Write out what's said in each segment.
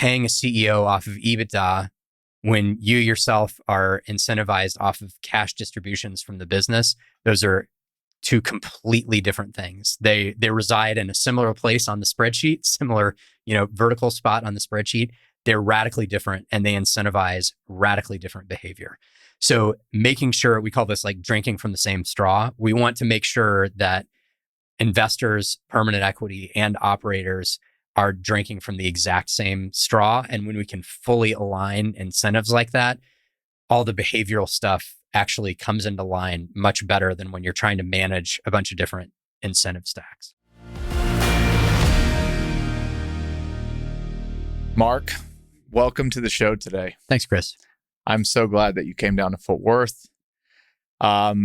paying a CEO off of EBITDA when you yourself are incentivized off of cash distributions from the business, those are two completely different things. They reside in a similar place on the spreadsheet, similar, vertical spot on the spreadsheet. They're radically different and they incentivize radically different behavior. So making sure, we call this like drinking from the same straw. We want to make sure that investors, permanent equity, and operators are drinking from the exact same straw. And when we can fully align incentives like that, all the behavioral stuff actually comes into line much better than when you're trying to manage a bunch of different incentive stacks. Mark, welcome to the show today. Thanks, Chris. I'm so glad that you came down to Fort Worth. A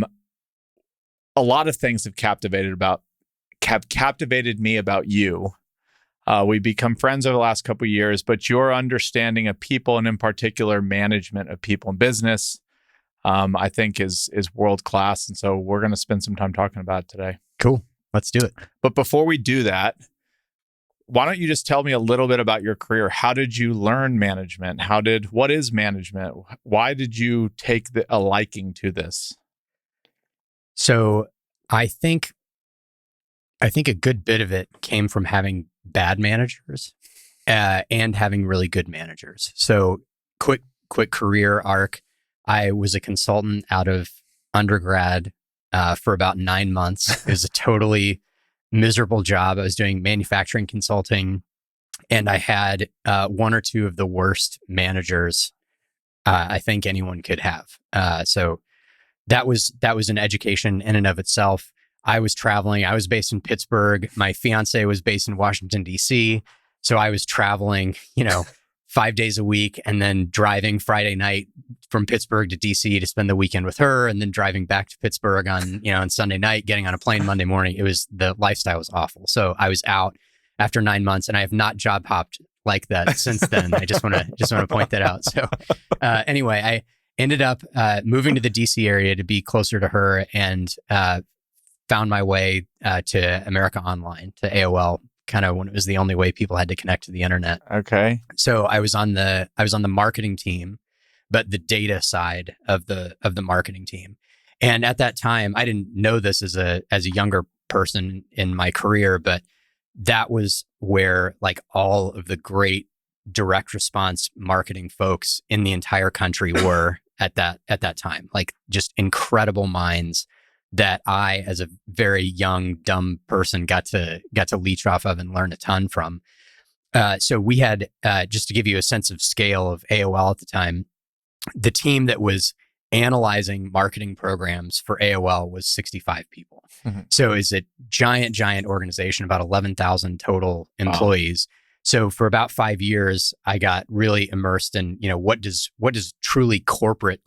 lot of things have captivated me about you. We've become friends over the last couple of years, but your understanding of people and in particular management of people in business, I think is world class. And so we're going to spend some time talking about it today. Cool. Let's do it. But before we do that, why don't you just tell me a little bit about your career? How did you learn management? What is management? Why did you take a liking to this? So I think a good bit of it came from having bad managers and having really good managers. So quick career arc. I was a consultant out of undergrad for about 9 months. It was a totally miserable job. I was doing manufacturing consulting, and I had one or two of the worst managers I think anyone could have. So that was an education in and of itself. I was traveling. I was based in Pittsburgh. My fiance was based in Washington, D.C. So I was traveling, 5 days a week and then driving Friday night from Pittsburgh to D.C. to spend the weekend with her, and then driving back to Pittsburgh on Sunday night, getting on a plane Monday morning. The lifestyle was awful. So I was out after 9 months, and I have not job hopped like that since then. I just want to point that out. So anyway, I ended up moving to the D.C. area to be closer to her, and found my way to America Online, to AOL, kind of when it was the only way people had to connect to the internet. Okay. So I was on the marketing team, but the data side of the marketing team. And at that time, I didn't know this as a younger person in my career, but that was where like all of the great direct response marketing folks in the entire country were at that time. Like just incredible minds that I, as a very young, dumb person, got to leech off of and learn a ton from. So we had, just to give you a sense of scale of AOL at the time, the team that was analyzing marketing programs for AOL was 65 people. Mm-hmm. So it's a giant organization, about 11,000 total employees. Wow. So for about 5 years, I got really immersed in, what does truly corporate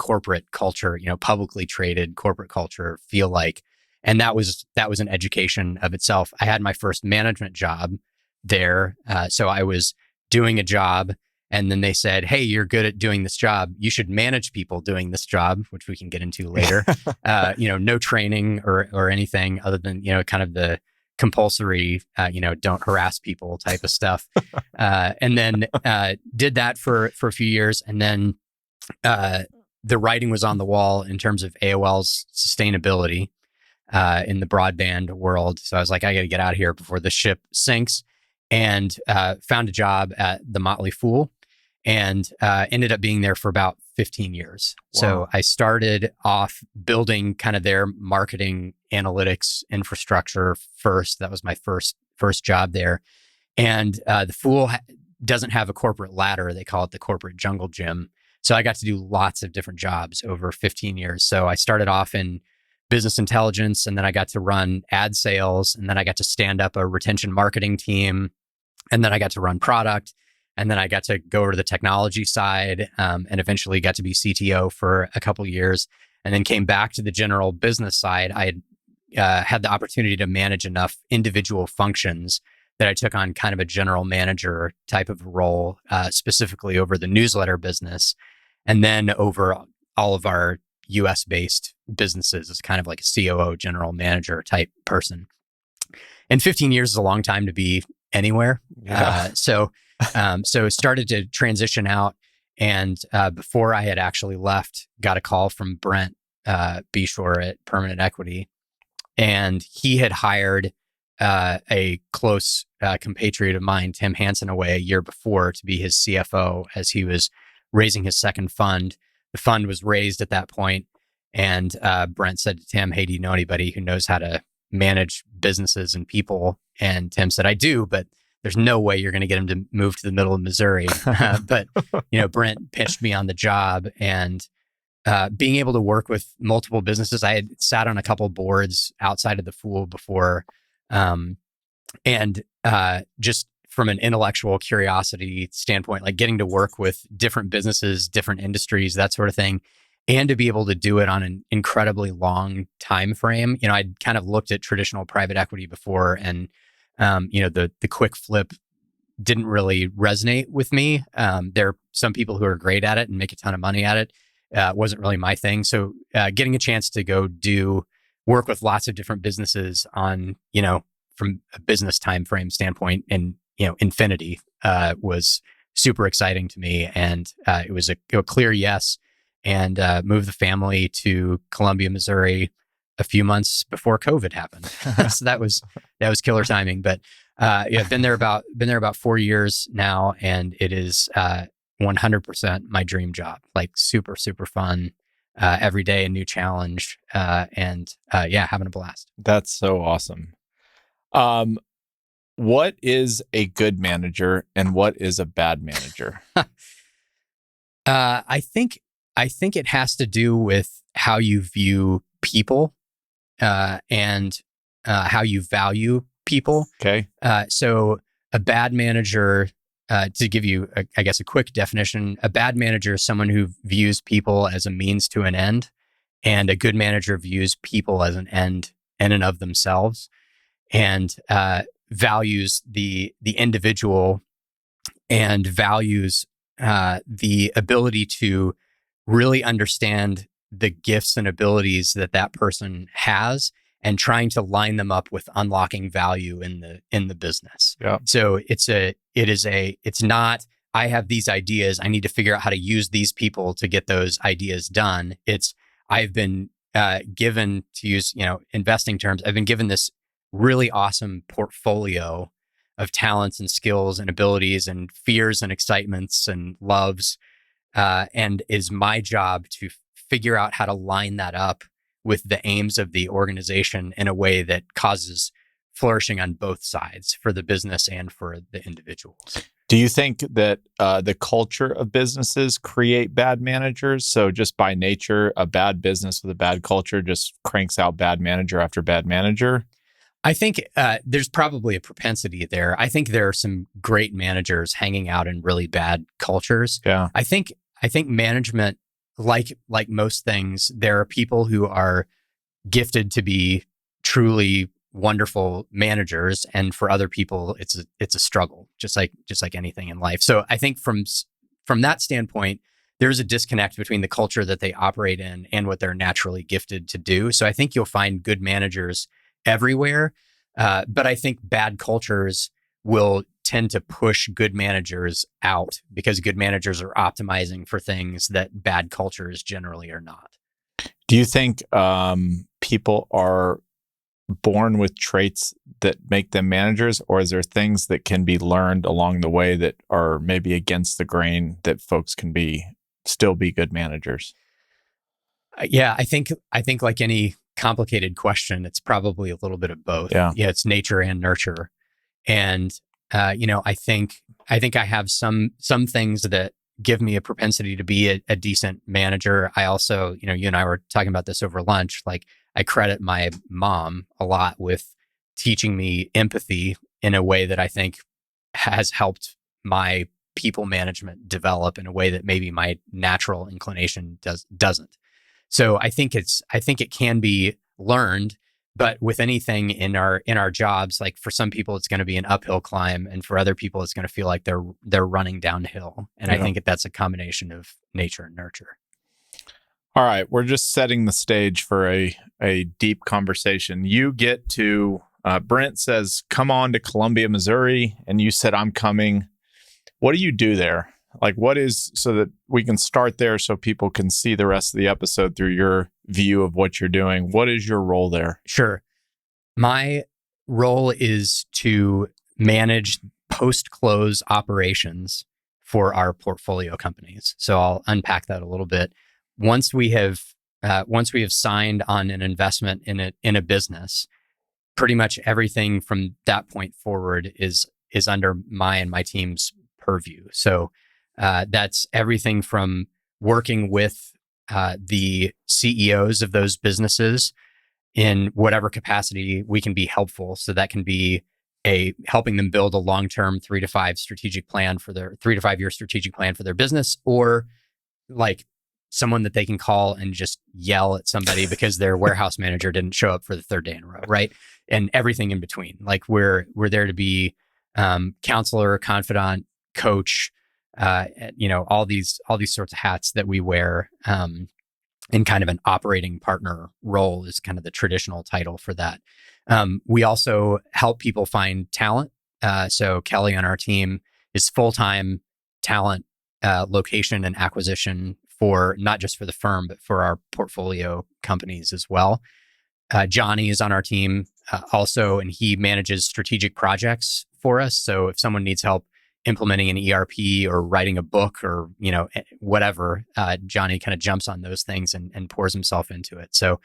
culture, publicly traded corporate culture feel like? And that was an education of itself. I had my first management job there. So I was doing a job, and then they said, "Hey, you're good at doing this job. You should manage people doing this job," which we can get into later. No training or anything other than, kind of the compulsory, don't harass people type of stuff. And then did that for a few years. And then the writing was on the wall in terms of AOL's sustainability in the broadband world. So I was like, I got to get out of here before the ship sinks, and found a job at the Motley Fool, and ended up being there for about 15 years. Wow. So I started off building kind of their marketing analytics infrastructure first. That was my first job there. And the Fool doesn't have a corporate ladder. They call it the corporate jungle gym. So I got to do lots of different jobs over 15 years. So I started off in business intelligence, and then I got to run ad sales, and then I got to stand up a retention marketing team, and then I got to run product. And then I got to go over to the technology side, and eventually got to be CTO for a couple of years, and then came back to the general business side. I had the opportunity to manage enough individual functions that I took on kind of a general manager type of role, specifically over the newsletter business, and then over all of our US-based businesses as kind of like a COO, general manager type person. And 15 years is a long time to be anywhere. Yeah. So So started to transition out. And before I had actually left, got a call from Brent Beshore at Permanent Equity. And he had hired a close compatriot of mine, Tim Hansen, away a year before to be his CFO as he was raising his second fund. The fund was raised at that point, and Brent said to Tim, "Hey, do you know anybody who knows how to manage businesses and people?" And Tim said, "I do, but there's no way you're going to get him to move to the middle of Missouri." But Brent pitched me on the job, and being able to work with multiple businesses. I had sat on a couple boards outside of the Fool before, and just from an intellectual curiosity standpoint, like getting to work with different businesses, different industries, that sort of thing, and to be able to do it on an incredibly long time frame. I'd kind of looked at traditional private equity before, and the quick flip didn't really resonate with me. There are some people who are great at it and make a ton of money at it. Wasn't really my thing. So getting a chance to go work with lots of different businesses on, from a business time frame standpoint and, infinity was super exciting to me. And it was a clear yes, and moved the family to Columbia, Missouri a few months before COVID happened. So that was killer timing. But I've been there about 4 years now, and it is 100% my dream job. Like super, super fun. Every day a new challenge, and having a blast. That's so awesome. What is a good manager and what is a bad manager? I think it has to do with how you view people, and how you value people. Okay. So a bad manager, to give you, I guess, a quick definition, a bad manager is someone who views people as a means to an end, and a good manager views people as an end in and of themselves, and values the individual, and values the ability to really understand the gifts and abilities that person has, and trying to line them up with unlocking value in the business. Yeah. So it's not, I have these ideas, I need to figure out how to use these people to get those ideas done. It's, I've been given, to use, investing terms, I've been given this really awesome portfolio of talents and skills and abilities and fears and excitements and loves. And is my job to figure out how to line that up with the aims of the organization in a way that causes flourishing on both sides, for the business and for the individuals. Do you think that the culture of businesses create bad managers? So just by nature, a bad business with a bad culture just cranks out bad manager after bad manager? I think there's probably a propensity there. I think there are some great managers hanging out in really bad cultures. Yeah. I think management, like most things, there are people who are gifted to be truly wonderful managers, and for other people, it's a struggle, just like anything in life. So I think from that standpoint, there's a disconnect between the culture that they operate in and what they're naturally gifted to do. So I think you'll find good managers everywhere, but I think bad cultures will tend to push good managers out, because good managers are optimizing for things that bad cultures generally are not. Do you think people are born with traits that make them managers, or is there things that can be learned along the way that are maybe against the grain that folks can still be good managers? Yeah, I think like any complicated question, it's probably a little bit of both. Yeah, it's nature and nurture. And I think I have some things that give me a propensity to be a decent manager. I also, you and I were talking about this over lunch. Like, I credit my mom a lot with teaching me empathy in a way that I think has helped my people management develop in a way that maybe my natural inclination doesn't. So I think it can be learned, but with anything in our jobs, like for some people it's going to be an uphill climb, and for other people it's going to feel like they're running downhill. And I think that's a combination of nature and nurture. All right, we're just setting the stage for a deep conversation. You get to Brent says, "Come on to Columbia, Missouri," and you said, "I'm coming." What do you do there? Like, what is, so that we can start there so people can see the rest of the episode through your view of what you're doing. What is your role there? Sure. My role is to manage post-close operations for our portfolio companies. So I'll unpack that a little bit. Once we have signed on an investment in a business, pretty much everything from that point forward is under my and my team's purview. So that's everything from working with the CEOs of those businesses in whatever capacity we can be helpful. So that can be helping them build a long-term 3 to 5 strategic plan for their 3 to 5 year strategic plan for their business, or like someone that they can call and just yell at somebody because their warehouse manager didn't show up for the third day in a row, right? And everything in between. Like we're there to be counselor, confidant, coach, all these sorts of hats that we wear. In kind of an operating partner role is kind of the traditional title for that. We also help people find talent. So Kelly on our team is full-time talent location and acquisition for not just for the firm, but for our portfolio companies as well. Johnny is on our team also, and he manages strategic projects for us. So if someone needs help implementing an ERP or writing a book or whatever, Johnny kind of jumps on those things and pours himself into it. So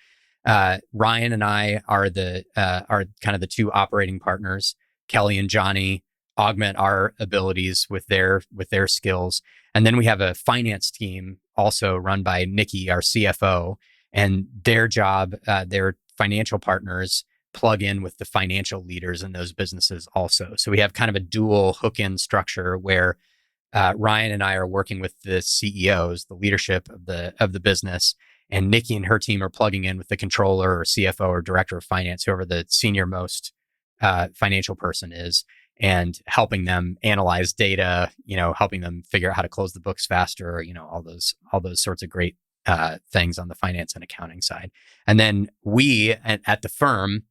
Ryan and I are kind of the two operating partners. Kelly and Johnny augment our abilities with their skills, and then we have a finance team also run by Nikki, our CFO, and their job, their financial partners plug in with the financial leaders in those businesses also. So we have kind of a dual hook-in structure where Ryan and I are working with the CEOs, the leadership of the business, and Nikki and her team are plugging in with the controller or CFO or director of finance, whoever the senior most financial person is, and helping them analyze data, helping them figure out how to close the books faster, all those sorts of great things on the finance and accounting side. And then we at the firm,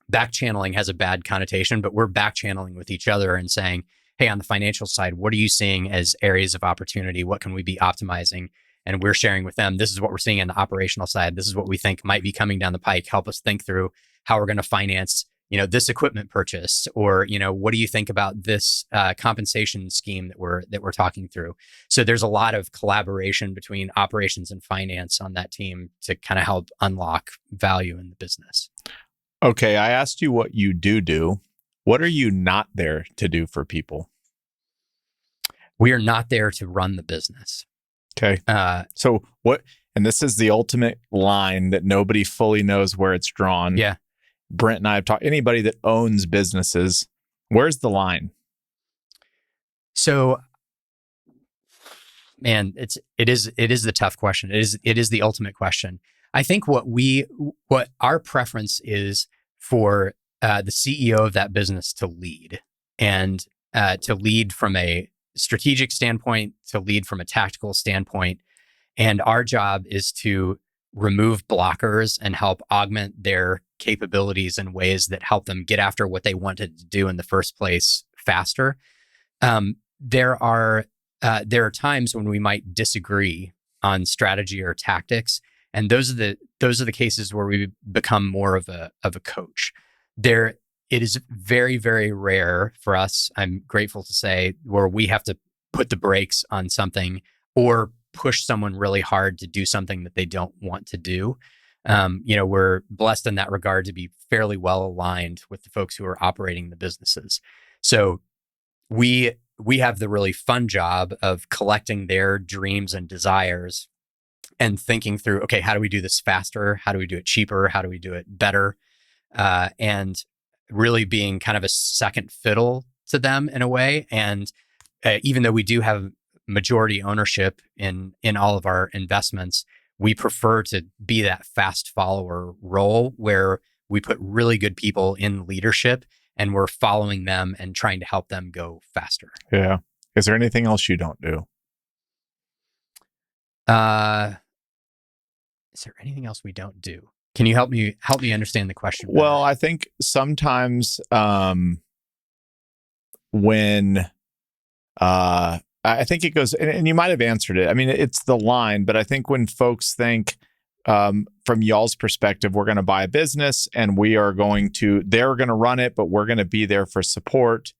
back channeling has a bad connotation, but we're back channeling with each other and saying, hey, on the financial side, what are you seeing as areas of opportunity? What can we be optimizing? And we're sharing with them, this is what we're seeing on the operational side. This is what we think might be coming down the pike. Help us think through how we're going to finance, this equipment purchase, or, what do you think about this compensation scheme that we're talking through? So there's a lot of collaboration between operations and finance on that team to kind of help unlock value in the business. Okay, I asked you what you do. What are you not there to do for people? We are not there to run the business. Okay. So what, and this is the ultimate line that nobody fully knows where it's drawn. Yeah. Brent and I have talked, anybody that owns businesses, where's the line? So, man, it is the tough question. It is the ultimate question. I think what our preference is for the CEO of that business to lead, and to lead from a strategic standpoint, to lead from a tactical standpoint. And our job is to remove blockers and help augment their capabilities in ways that help them get after what they wanted to do in the first place faster. There are times when we might disagree on strategy or tactics, and those are the cases where we become more of a coach. It is very, very rare for us, I'm grateful to say, where we have to put the brakes on something or push someone really hard to do something that they don't want to do. We're blessed in that regard to be fairly well aligned with the folks who are operating the businesses. So we have the really fun job of collecting their dreams and desires and thinking through, okay, how do we do this faster? How do we do it cheaper? How do we do it better? And really being kind of a second fiddle to them in a way. And even though we do have majority ownership in all of our investments, we prefer to be that fast follower role where we put really good people in leadership and we're following them and trying to help them go faster. Yeah. Is there anything else you don't do? Is there anything else we don't do? Can you help me understand the question better? Well, I think sometimes when I think it goes, and you might have answered it. I mean, it's the line, but I think when folks think from y'all's perspective, we're going to buy a business and they're going to run it, but we're going to be there for support.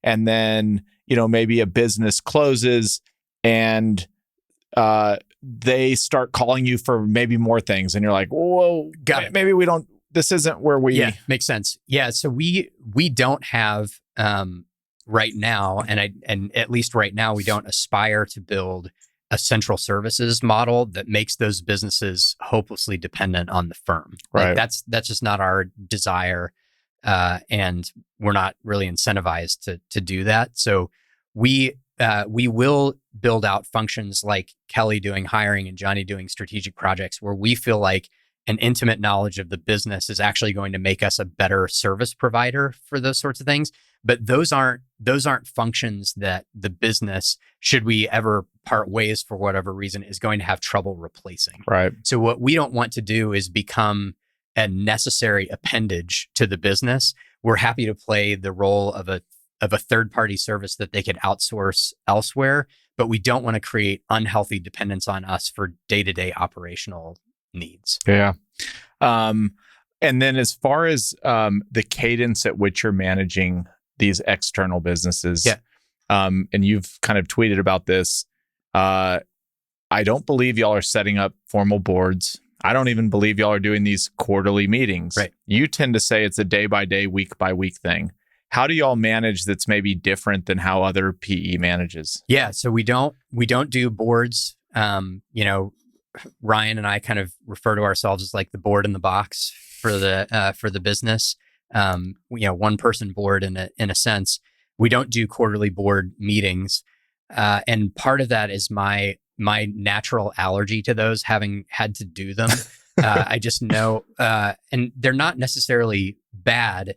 And then, maybe a business closes and they start calling you for maybe more things. And you're like, whoa, got it. Maybe this isn't where we. Yeah, makes sense. Yeah. So we don't have right now, and at least right now, we don't aspire to build a central services model that makes those businesses hopelessly dependent on the firm. Right. Like that's just not our desire. And we're not really incentivized to do that. So we will build out functions like Kelly doing hiring and Johnny doing strategic projects, where we feel like an intimate knowledge of the business is actually going to make us a better service provider for those sorts of things. But those aren't functions that the business, should we ever part ways for whatever reason, is going to have trouble replacing. Right. So what we don't want to do is become a necessary appendage to the business. We're happy to play the role of a third-party service that they could outsource elsewhere, but we don't want to create unhealthy dependence on us for day-to-day operational needs. Yeah. And then as far as the cadence at which you're managing these external businesses, and you've kind of tweeted about this, I don't believe y'all are setting up formal boards. I don't even believe y'all are doing these quarterly meetings. Right. You tend to say it's a day-by-day, week-by-week thing. How do y'all manage that's maybe different than how other PE manages? Yeah, so we don't do boards. Ryan and I kind of refer to ourselves as like the board in the box for the business. One person board in a sense. We don't do quarterly board meetings, and part of that is my natural allergy to those, having had to do them. I just know, and they're not necessarily bad,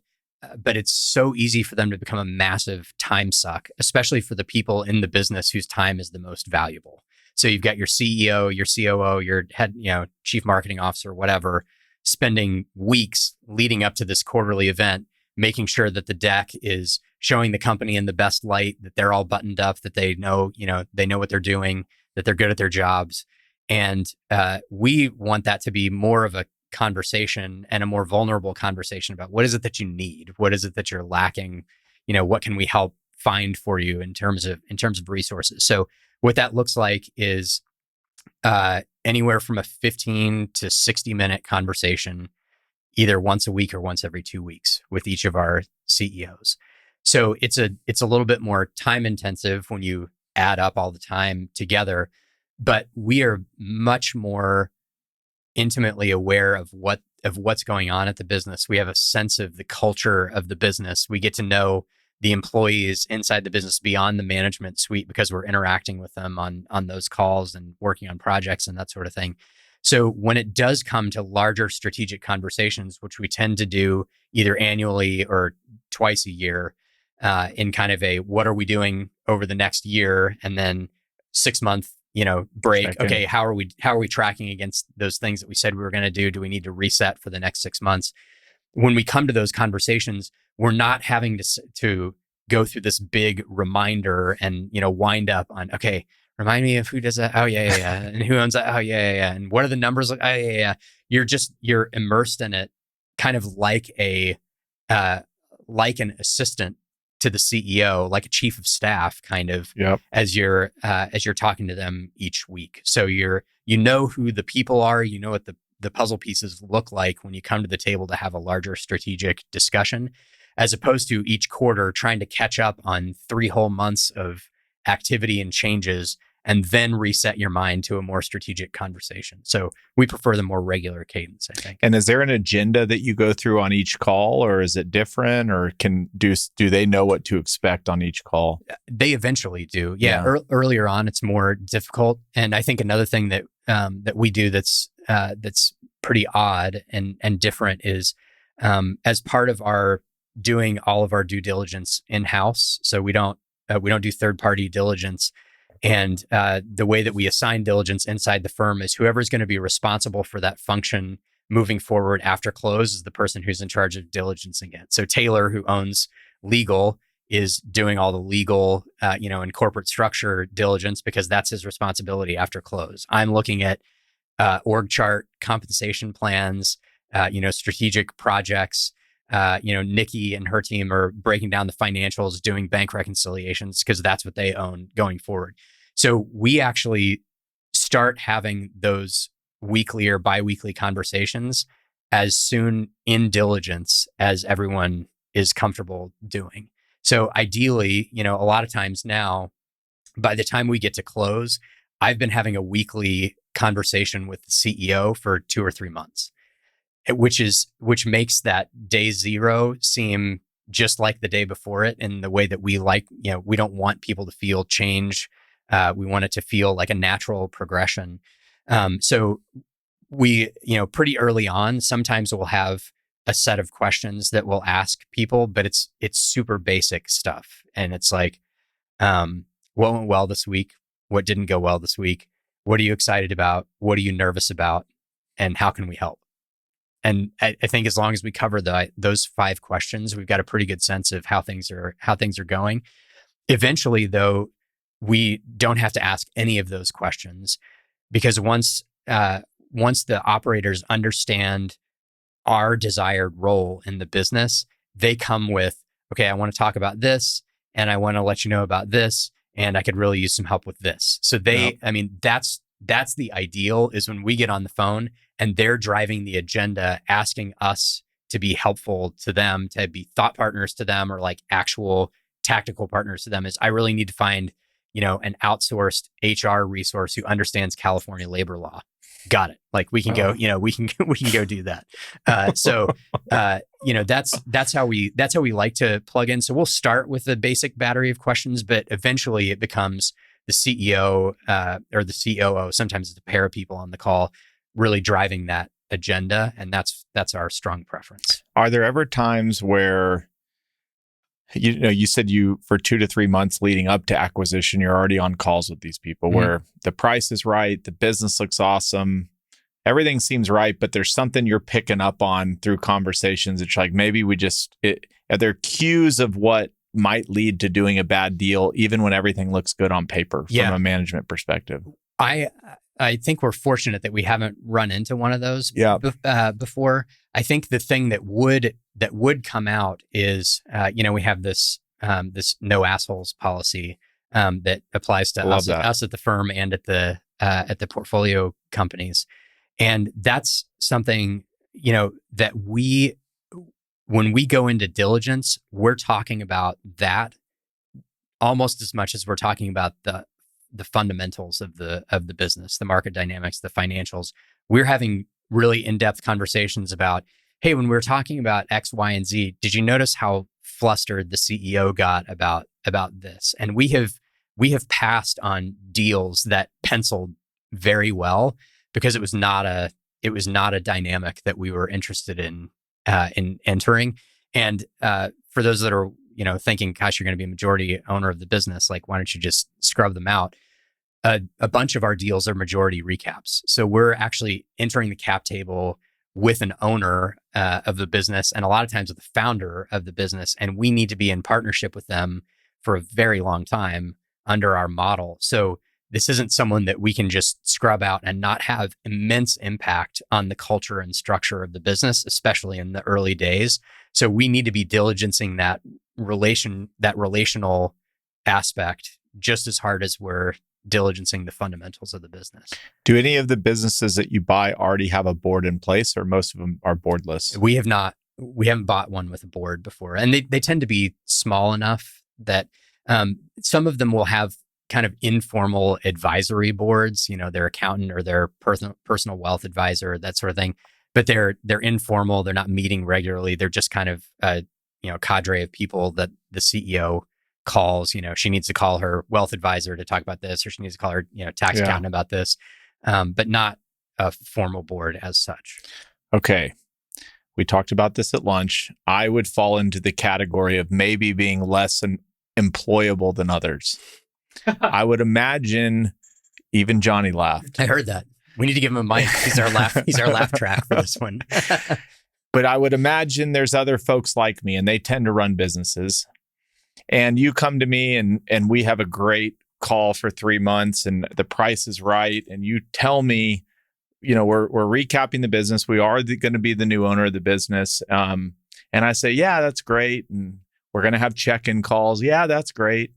but it's so easy for them to become a massive time suck, especially for the people in the business whose time is the most valuable. So you've got your CEO, your COO, your head, chief marketing officer, whatever, spending weeks leading up to this quarterly event, making sure that the deck is showing the company in the best light, that they're all buttoned up, that they know what they're doing, that they're good at their jobs. And we want that to be more of a conversation, and a more vulnerable conversation about what is it that you need? What is it that you're lacking? What can we help find for you in terms of resources? So what that looks like is anywhere from a 15 to 60 minute conversation, either once a week or once every 2 weeks, with each of our CEOs. So it's a little bit more time intensive when you add up all the time together, but we are much more intimately aware of what's going on at the business. We have a sense of the culture of the business. We get to know the employees inside the business beyond the management suite, because we're interacting with them on those calls and working on projects and that sort of thing. So when it does come to larger strategic conversations, which we tend to do either annually or twice a year, in kind of a what are we doing over the next year, and then 6-month break. Check in. Okay, how are we tracking against those things that we said we were going to do? Do we need to reset for the next 6 months? When we come to those conversations, we're not having to go through this big reminder and wind up on, okay, remind me of who does that. Oh yeah, and who owns that. Oh yeah, and what are the numbers like? Oh yeah. You're immersed in it, kind of like like an assistant to the CEO, like a chief of staff, kind of. Yep. As you're talking to them each week. So you know who the people are. You know what the puzzle pieces look like when you come to the table to have a larger strategic discussion, as opposed to each quarter trying to catch up on 3 whole months of activity and changes, and then reset your mind to a more strategic conversation. So we prefer the more regular cadence, I think. And is there an agenda that you go through on each call, or is it different, or do they know what to expect on each call? They eventually do. Yeah. Earlier on, it's more difficult. And I think another thing that we do that's pretty odd and different is, as part of our doing all of our due diligence in-house. So we don't do third-party diligence. And the way that we assign diligence inside the firm is whoever's going to be responsible for that function moving forward after close is the person who's in charge of diligencing it. So Taylor, who owns legal, is doing all the legal, and corporate structure diligence because that's his responsibility after close. I'm looking at org chart, compensation plans, strategic projects. Nikki and her team are breaking down the financials, doing bank reconciliations because that's what they own going forward. So we actually start having those weekly or biweekly conversations as soon in diligence as everyone is comfortable doing. So ideally, a lot of times now, by the time we get to close, I've been having a weekly conversation with the CEO for 2 or 3 months, which makes that day zero seem just like the day before it in the way that we like. We don't want people to feel change. We want it to feel like a natural progression. So we, pretty early on, sometimes we'll have a set of questions that we'll ask people, but it's super basic stuff. And it's like, what went well this week? What didn't go well this week? What are you excited about? What are you nervous about? And how can we help? And I think as long as we cover those 5 questions, we've got a pretty good sense of how things are going. Eventually, though, we don't have to ask any of those questions because once the operators understand our desired role in the business, they come with, okay, I want to talk about this, and I want to let you know about this, and I could really use some help with this. So that's the ideal, is when we get on the phone and they're driving the agenda, asking us to be helpful to them, to be thought partners to them, or like actual tactical partners to them. Is I really need to find, an outsourced HR resource who understands California labor law. Got it. Like we can go, we can go do that. That's how we like to plug in. So we'll start with a basic battery of questions, but eventually it becomes the CEO or the COO. Sometimes it's a pair of people on the call really driving that agenda, and that's our strong preference. Are there ever times where you said for 2 to 3 months leading up to acquisition, you're already on calls with these people where the price is right, the business looks awesome, everything seems right, but there's something you're picking up on through conversations. It's like maybe are there cues of what might lead to doing a bad deal, even when everything looks good on paper from a management perspective? I think we're fortunate that we haven't run into one of those before. I think the thing that would come out is, we have this no assholes policy that applies to us at the firm and at the portfolio companies, and that's something that when we go into diligence, we're talking about that almost as much as we're talking about the fundamentals of the business, the market dynamics, the financials. We're having really in-depth conversations about, hey, when we were talking about X, Y, and Z, did you notice how flustered the CEO got about this? And we have passed on deals that penciled very well because it was not a dynamic that we were interested in entering. And for those that are thinking, gosh, you're going to be a majority owner of the business, like, why don't you just scrub them out? A bunch of our deals are majority recaps. So we're actually entering the cap table with an owner of the business, and a lot of times with the founder of the business, and we need to be in partnership with them for a very long time under our model. So this isn't someone that we can just scrub out and not have immense impact on the culture and structure of the business, especially in the early days. So we need to be diligencing that relational aspect just as hard as we're diligencing the fundamentals of the business. Do any of the businesses that you buy already have a board in place, or most of them are boardless? We haven't bought one with a board before, and they tend to be small enough that some of them will have kind of informal advisory boards, their accountant or their personal wealth advisor, that sort of thing. But they're informal. They're not meeting regularly. They're just kind of cadre of people that the CEO calls. She needs to call her wealth advisor to talk about this, or she needs to call her tax accountant about this, but not a formal board as such. Okay. We talked about this at lunch. I would fall into the category of maybe being less employable than others. I would imagine even Johnny laughed. I heard that. We need to give him a mic. He's our laugh track for this one. But I would imagine there's other folks like me, and they tend to run businesses. and you come to me and we have a great call for 3 months and the price is right, and you tell me, we're recapping the business. We are going to be the new owner of the business. And I say, yeah, that's great. And we're going to have check-in calls. Yeah, that's great.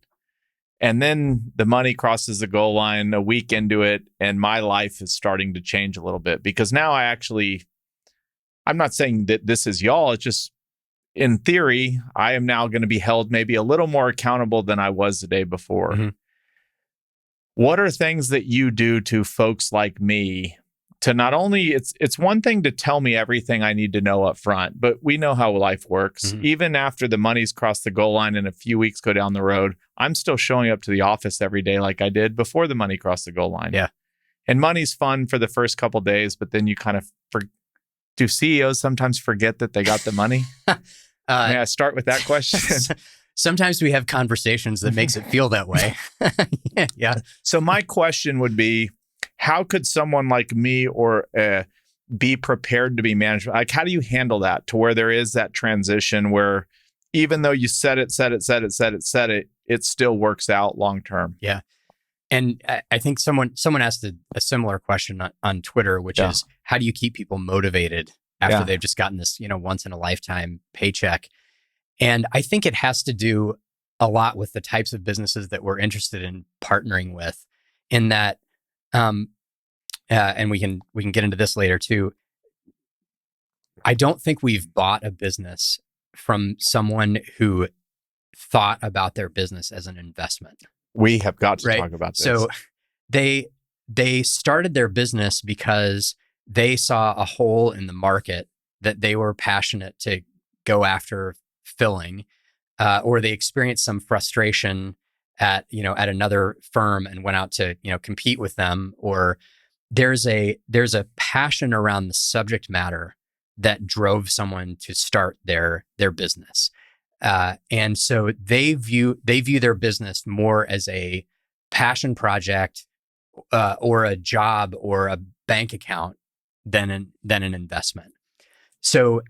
And then the money crosses the goal line a week into it, and my life is starting to change a little bit, because now I'm not saying that this is y'all. It's just, in theory, I am now going to be held maybe a little more accountable than I was the day before. Mm-hmm. What are things that you do to folks like me to not only, it's one thing to tell me everything I need to know up front, but we know how life works. Mm-hmm. Even after the money's crossed the goal line and a few weeks go down the road, I'm still showing up to the office every day like I did before the money crossed the goal line. Yeah. And money's fun for the first couple of days, but then you kind of do CEOs sometimes forget that they got the money? May I start with that question? Sometimes we have conversations that makes it feel that way. Yeah. So my question would be, how could someone like me or be prepared to be managed? Like, how do you handle that to where there is that transition where even though you said it, it still works out long term? Yeah. And I think someone asked a similar question on Twitter, which is, how do you keep people motivated after they've just gotten this, once in a lifetime paycheck? And I think it has to do a lot with the types of businesses that we're interested in partnering with, in that, and we can get into this later too. I don't think we've bought a business from someone who thought about their business as an investment. We have got to talk about this. So they started their business because they saw a hole in the market that they were passionate to go after filling, or they experienced some frustration at another firm and went out to compete with them, or there's a passion around the subject matter that drove someone to start their business. And so they view their business more as a passion project, or a job or a bank account than an investment. So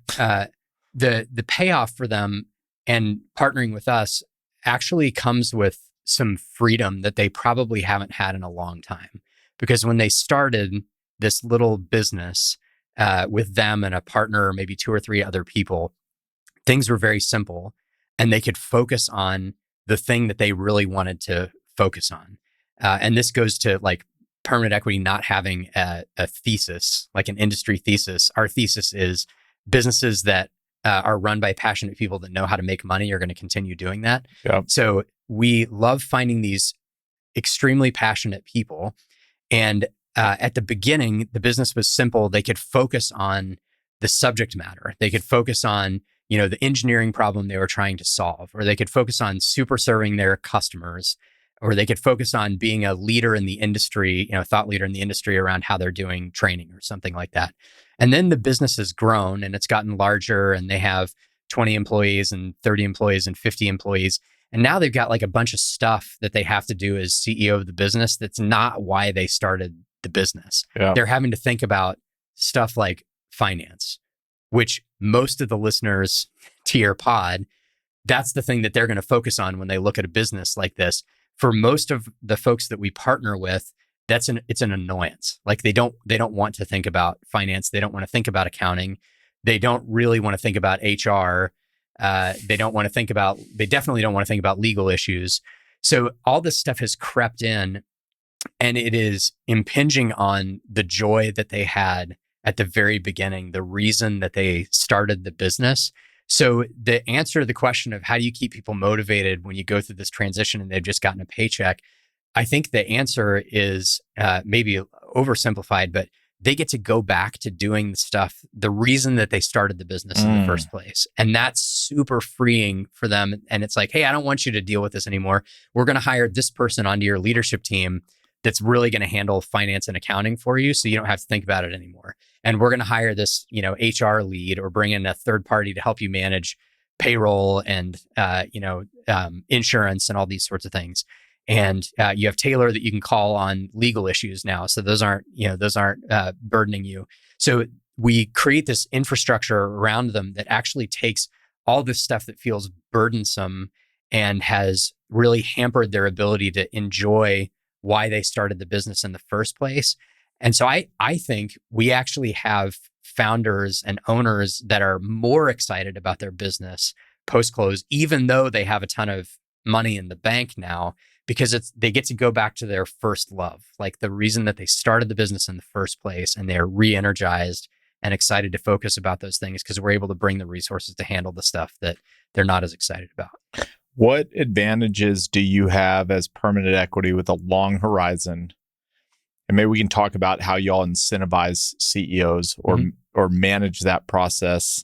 the payoff for them and partnering with us actually comes with some freedom that they probably haven't had in a long time. Because when they started this little business with them and a partner, or maybe 2 or 3 other people, things were very simple, and they could focus on the thing that they really wanted to focus on. And this goes to like permanent equity not having a thesis, like an industry thesis. Our thesis is businesses that are run by passionate people that know how to make money are going to continue doing that. Yep. So we love finding these extremely passionate people. And at the beginning, the business was simple. They could focus on the subject matter. They could focus on the engineering problem they were trying to solve, or they could focus on super serving their customers, or they could focus on being a leader in the industry, thought leader in the industry around how they're doing training or something like that. And then the business has grown and it's gotten larger, and they have 20 employees and 30 employees and 50 employees. And now they've got like a bunch of stuff that they have to do as CEO of the business. That's not why they started the business. Yeah. They're having to think about stuff like finance, which most of the listeners to your pod, that's the thing that they're going to focus on when they look at a business like this. For most of the folks that we partner with, it's an annoyance. Like they don't want to think about finance. They don't want to think about accounting. They don't really want to think about HR. They definitely don't want to think about legal issues. So all this stuff has crept in, and it is impinging on the joy that they had at the very beginning, the reason that they started the business. So the answer to the question of how do you keep people motivated when you go through this transition and they've just gotten a paycheck, I think the answer is maybe oversimplified, but they get to go back to doing the stuff, the reason that they started the business in the first place. And that's super freeing for them. And it's like, hey, I don't want you to deal with this anymore. We're going to hire this person onto your leadership team that's really going to handle finance and accounting for you, so you don't have to think about it anymore. And we're going to hire this, HR lead, or bring in a third party to help you manage payroll and, insurance and all these sorts of things. And you have Taylor that you can call on legal issues now. So those aren't burdening you. So we create this infrastructure around them that actually takes all this stuff that feels burdensome and has really hampered their ability to enjoy why they started the business in the first place. And so I think we actually have founders and owners that are more excited about their business post-close, even though they have a ton of money in the bank now, because they get to go back to their first love, like the reason that they started the business in the first place, and they're re-energized and excited to focus about those things because we're able to bring the resources to handle the stuff that they're not as excited about. What advantages do you have as permanent equity with a long horizon? And maybe we can talk about how y'all incentivize CEOs or manage that process,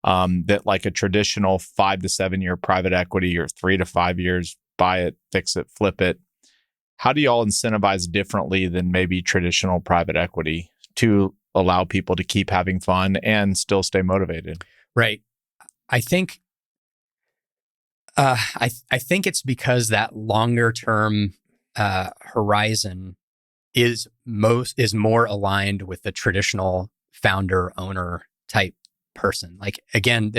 that like a traditional 5 to 7 year private equity or 3 to 5 years, buy it, fix it, flip it. How do y'all incentivize differently than maybe traditional private equity to allow people to keep having fun and still stay motivated? Right. I think I think it's because that longer term horizon is more aligned with the traditional founder owner type person. Like again,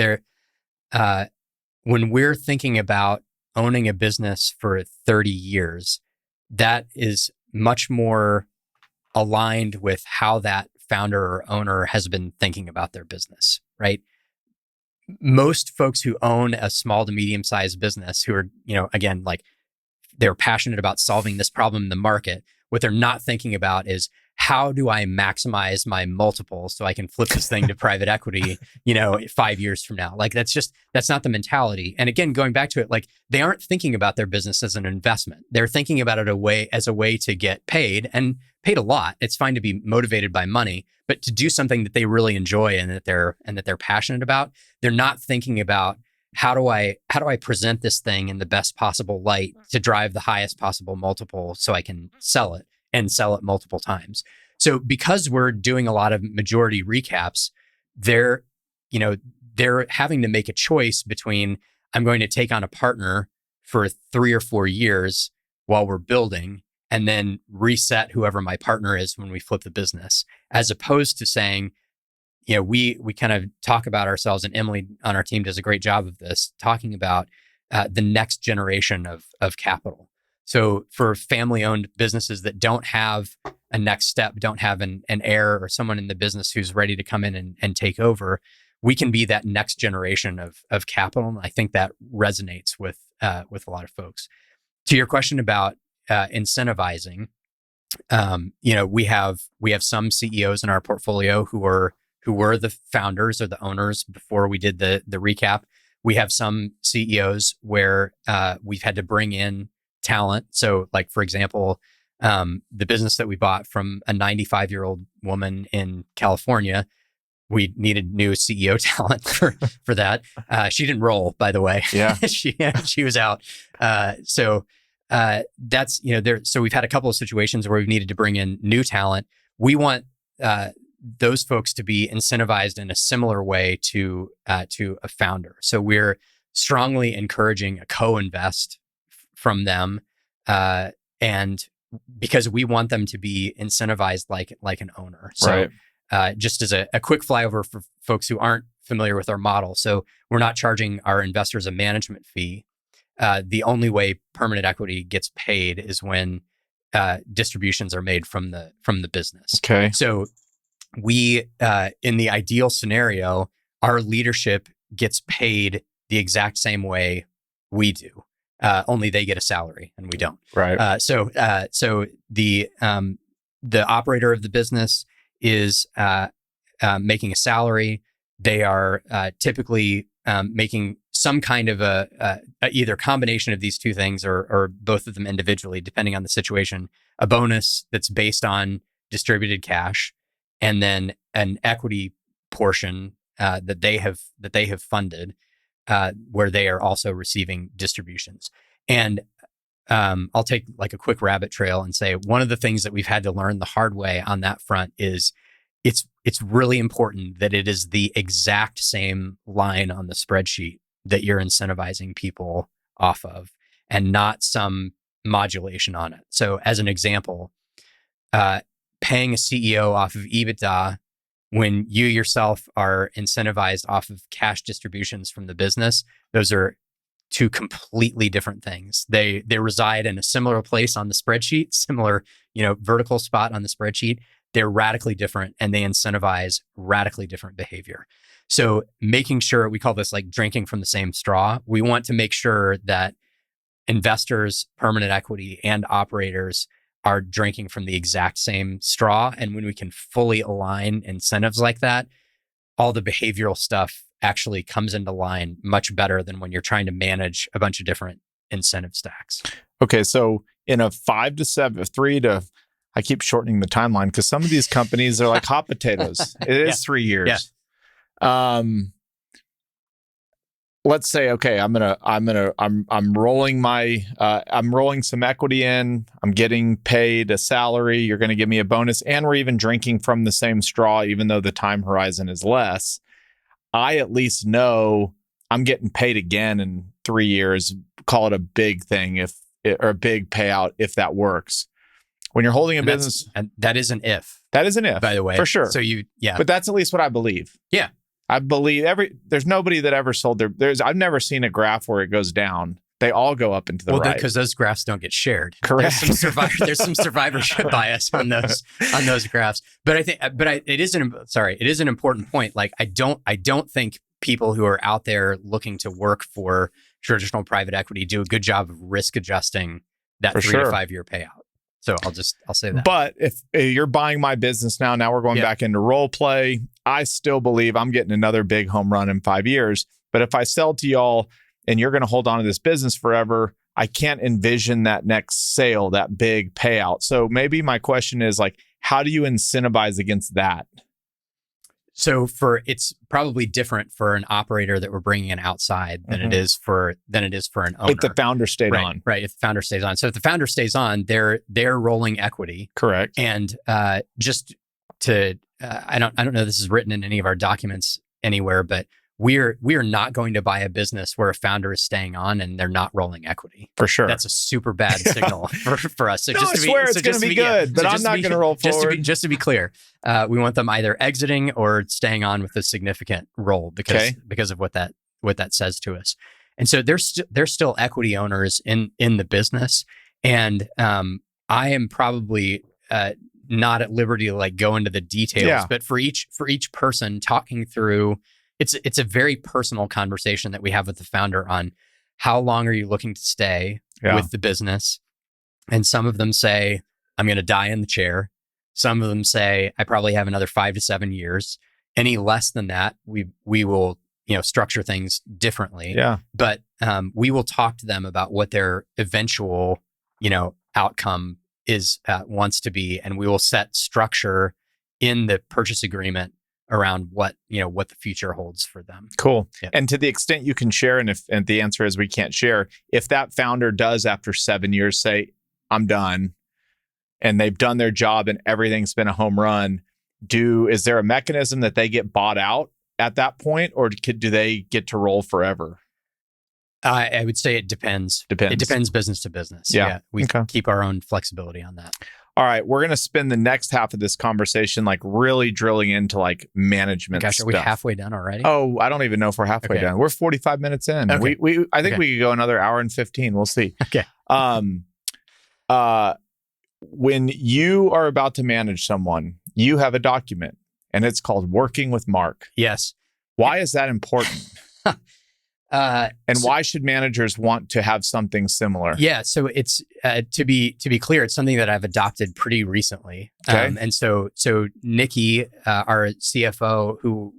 when we're thinking about owning a business for 30 years, that is much more aligned with how that founder or owner has been thinking about their business, right? Most folks who own a small to medium sized business who are, again, like they're passionate about solving this problem in the market, what they're not thinking about is how do I maximize my multiple so I can flip this thing to private equity, 5 years from now? Like that's not the mentality. And again, going back to it, like they aren't thinking about their business as an investment. They're thinking about it as a way to get paid, and paid a lot. It's fine to be motivated by money, but to do something that they really enjoy and that they're passionate about, they're not thinking about how do I present this thing in the best possible light to drive the highest possible multiple so I can sell it and sell it multiple times. So because we're doing a lot of majority recaps, they're having to make a choice between I'm going to take on a partner for 3 or 4 years while we're building and then reset whoever my partner is when we flip the business, as opposed to saying, we kind of talk about ourselves, and Emily on our team does a great job of this, talking about the next generation of capital. So for family-owned businesses that don't have a next step, don't have an heir or someone in the business who's ready to come in and take over, we can be that next generation of capital. And I think that resonates with a lot of folks. To your question about incentivizing, we have some CEOs in our portfolio who were the founders or the owners before we did the recap. We have some CEOs where we've had to bring in talent. So like, for example, the business that we bought from a 95-year-old woman in California, we needed new CEO talent for that. She didn't roll, by the way. Yeah. she was out. So that's, so we've had a couple of situations where we've needed to bring in new talent. We want those folks to be incentivized in a similar way to a founder. So we're strongly encouraging a co-invest from them, and because we want them to be incentivized like an owner. So just as a quick flyover for folks who aren't familiar with our model, so we're not charging our investors a management fee. The only way permanent equity gets paid is when distributions are made from the business. Okay. So we, in the ideal scenario, our leadership gets paid the exact same way we do. Only they get a salary and we don't. Right. So the operator of the business is making a salary. They are typically making some kind of a either combination of these two things or both of them individually, depending on the situation, a bonus that's based on distributed cash, and then an equity portion that they have funded, where they are also receiving distributions. And I'll take like a quick rabbit trail and say one of the things that we've had to learn the hard way on that front is it's really important that it is the exact same line on the spreadsheet that you're incentivizing people off of, and not some modulation on it. So as an example, paying a CEO off of EBITDA when you yourself are incentivized off of cash distributions from the business, those are two completely different things. They reside in a similar place on the spreadsheet, similar, vertical spot on the spreadsheet. They're radically different, and they incentivize radically different behavior. So making sure, we call this like drinking from the same straw. We want to make sure that investors, permanent equity, and operators are drinking from the exact same straw. And when we can fully align incentives like that, all the behavioral stuff actually comes into line much better than when you're trying to manage a bunch of different incentive stacks. Okay, so in a 5 to 7, 3 to, I keep shortening the timeline because some of these companies are like hot potatoes. It is 3 years. Yeah. Let's say, okay, I'm rolling I'm rolling some equity in. I'm getting paid a salary. You're going to give me a bonus, and we're even drinking from the same straw, even though the time horizon is less. I at least know I'm getting paid again in 3 years. Call it a big thing or a big payout if that works. When you're holding a business, and that is an if. That is an if, by the way, for sure. So but that's at least what I believe. Yeah. I believe there's nobody that ever sold I've never seen a graph where it goes down. They all go up into the right. Because those graphs don't get shared. Correct. There's some survivorship bias on those graphs. But it is an important point. Like I don't think people who are out there looking to work for traditional private equity do a good job of risk adjusting that 3 to 5 year payout. So I'll say that. But if you're buying my business now we're going back into role play. I still believe I'm getting another big home run in 5 years. But if I sell to y'all and you're going to hold on to this business forever, I can't envision that next sale, that big payout. So maybe my question is like, how do you incentivize against that? So it's probably different for an operator that we're bringing in outside than it is for an owner. If the founder stayed on. Right. If the founder stays on. So if the founder stays on, they're rolling equity. Correct. And just to I don't know if this is written in any of our documents anywhere, but we are not going to buy a business where a founder is staying on and they're not rolling equity. For sure. That's a super bad signal for us. So no, I swear it's going to be good, but I'm not going to roll forward. Just to be clear, we want them either exiting or staying on with a significant role because of what that says to us. And so they're still equity owners in the business. And I am probably not at liberty to like go into the details, but for each person talking through, it's a very personal conversation that we have with the founder on how long are you looking to stay with the business. And some of them say, I'm going to die in the chair. Some of them say, I probably have another 5 to 7 years. Any less than that, we will, structure things differently. Yeah. But we will talk to them about what their eventual, outcome is wants to be, and we will set structure in the purchase agreement around what the future holds for them. Cool. Yeah. And to the extent you can share, and the answer is we can't share, if that founder does after 7 years say, I'm done, and they've done their job and everything's been a home run, is there a mechanism that they get bought out at that point, or do they get to roll forever? I would say it depends. It depends business to business. Yeah. We keep our own flexibility on that. All right, we're going to spend the next half of this conversation like really drilling into like management stuff. Are we halfway done already? Oh, I don't even know if we're halfway done. We're 45 minutes in. Okay. I think we could go another hour and 15. We'll see. Okay. When you are about to manage someone, you have a document and it's called Working with Mark. Yes. Why is that important? Why should managers want to have something similar? Yeah, so it's to be clear, it's something that I've adopted pretty recently. Okay. And so Nikki, our CFO, who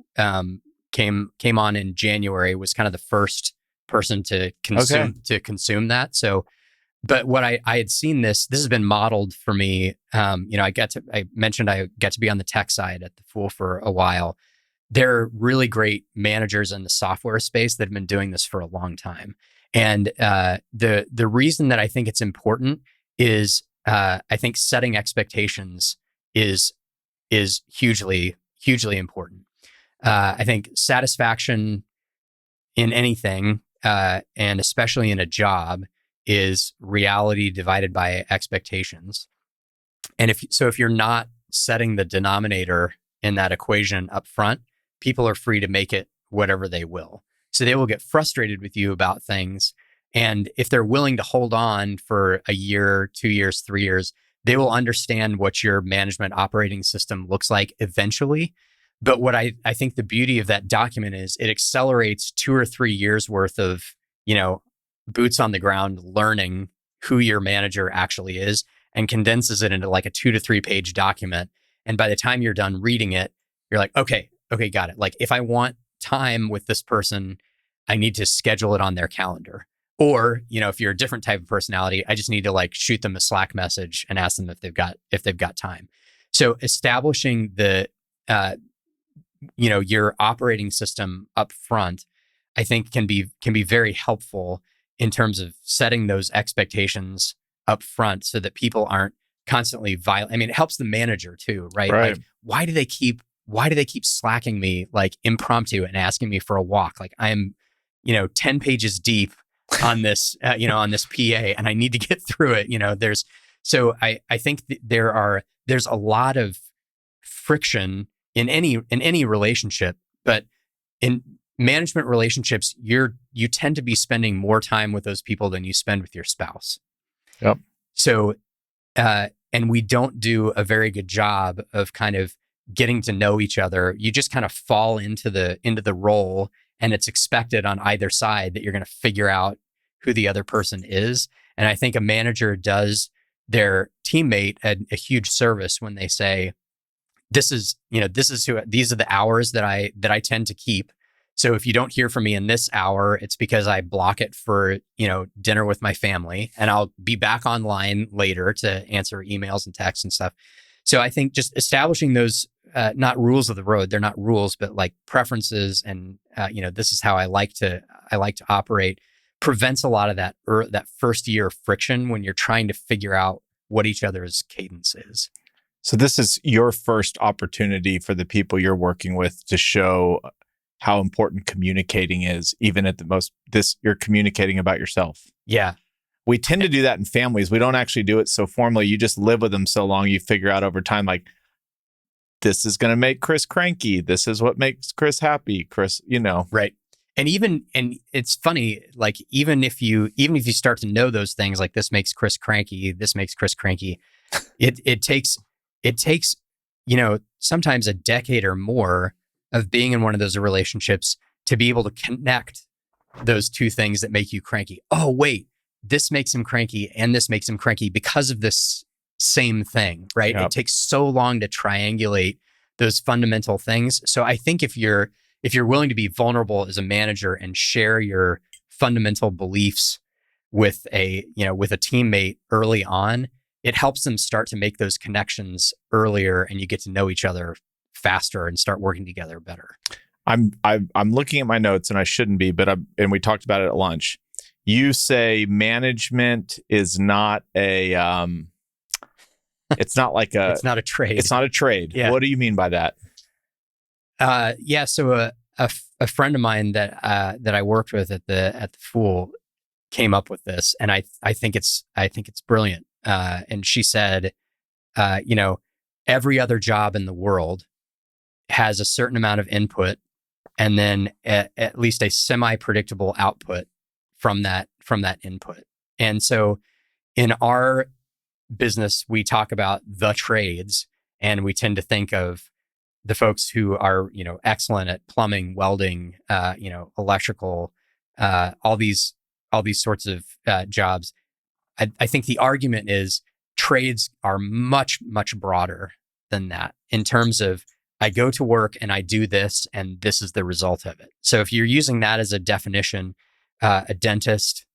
came on in January, was kind of the first person to consume that. So, but what I had seen this has been modeled for me. I mentioned I got to be on the tech side at the Fool for a while. There are really great managers in the software space that have been doing this for a long time. And the reason that I think it's important is I think setting expectations is hugely important. I think satisfaction in anything, and especially in a job, is reality divided by expectations. And if you're not setting the denominator in that equation up front, people are free to make it whatever they will. So they will get frustrated with you about things. And if they're willing to hold on for a year, 2 years, 3 years, they will understand what your management operating system looks like eventually. But what I think the beauty of that document is it accelerates 2 or 3 years worth of, boots on the ground learning who your manager actually is, and condenses it into like a 2 to 3 page document. And by the time you're done reading it, you're like, okay, got it. Like if I want time with this person, I need to schedule it on their calendar. Or, if you're a different type of personality, I just need to like shoot them a Slack message and ask them if they've got time. So establishing the, your operating system up front, I think can be very helpful in terms of setting those expectations up front so that people aren't constantly violent. I mean, it helps the manager too, right? Right. Like, why do they keep slacking me like impromptu and asking me for a walk? Like I'm, 10 pages deep on this, on this PA, and I need to get through it. I think there's a lot of friction in any relationship, but in management relationships, you tend to be spending more time with those people than you spend with your spouse. Yep. So, and we don't do a very good job of kind of getting to know each other. You just kind of fall into the role, and it's expected on either side that you're going to figure out who the other person is. And I think a manager does their teammate a huge service when they say, these are the hours that I tend to keep. So if you don't hear from me in this hour, it's because I block it for, dinner with my family, and I'll be back online later to answer emails and texts and stuff. So I think just establishing those, not rules of the road, they're not rules, but like preferences and, this is how I like to operate, prevents a lot of that first year friction when you're trying to figure out what each other's cadence is. So this is your first opportunity for the people you're working with to show how important communicating is, even at you're communicating about yourself. Yeah. We tend to do that in families. We don't actually do it so formally. You just live with them so long, you figure out over time, like, this is going to make Chris cranky. This is what makes Chris happy. Chris, Right. And it's funny, like, even if you start to know those things, like this makes Chris cranky, it takes, sometimes a decade or more of being in one of those relationships to be able to connect those two things that make you cranky. Oh, wait, this makes him cranky and this makes him cranky because of this same thing, right? Yep. It takes so long to triangulate those fundamental things. So I think if you're willing to be vulnerable as a manager and share your fundamental beliefs with a teammate early on, it helps them start to make those connections earlier, and you get to know each other faster and start working together better. I'm looking at my notes, and I shouldn't be, but and we talked about it at lunch. You say management is not a it's not like it's not a trade. It's not a trade. Yeah. What do you mean by that? So a friend of mine that I worked with at the Fool came up with this, and I think it's brilliant. And she said, every other job in the world has a certain amount of input, and then at least a semi-predictable output from that input. And so in our business, we talk about the trades, and we tend to think of the folks who are, excellent at plumbing, welding, electrical, all these sorts of jobs. I think the argument is trades are much, much broader than that in terms of, I go to work and I do this, and this is the result of it. So if you're using that as a definition, a dentist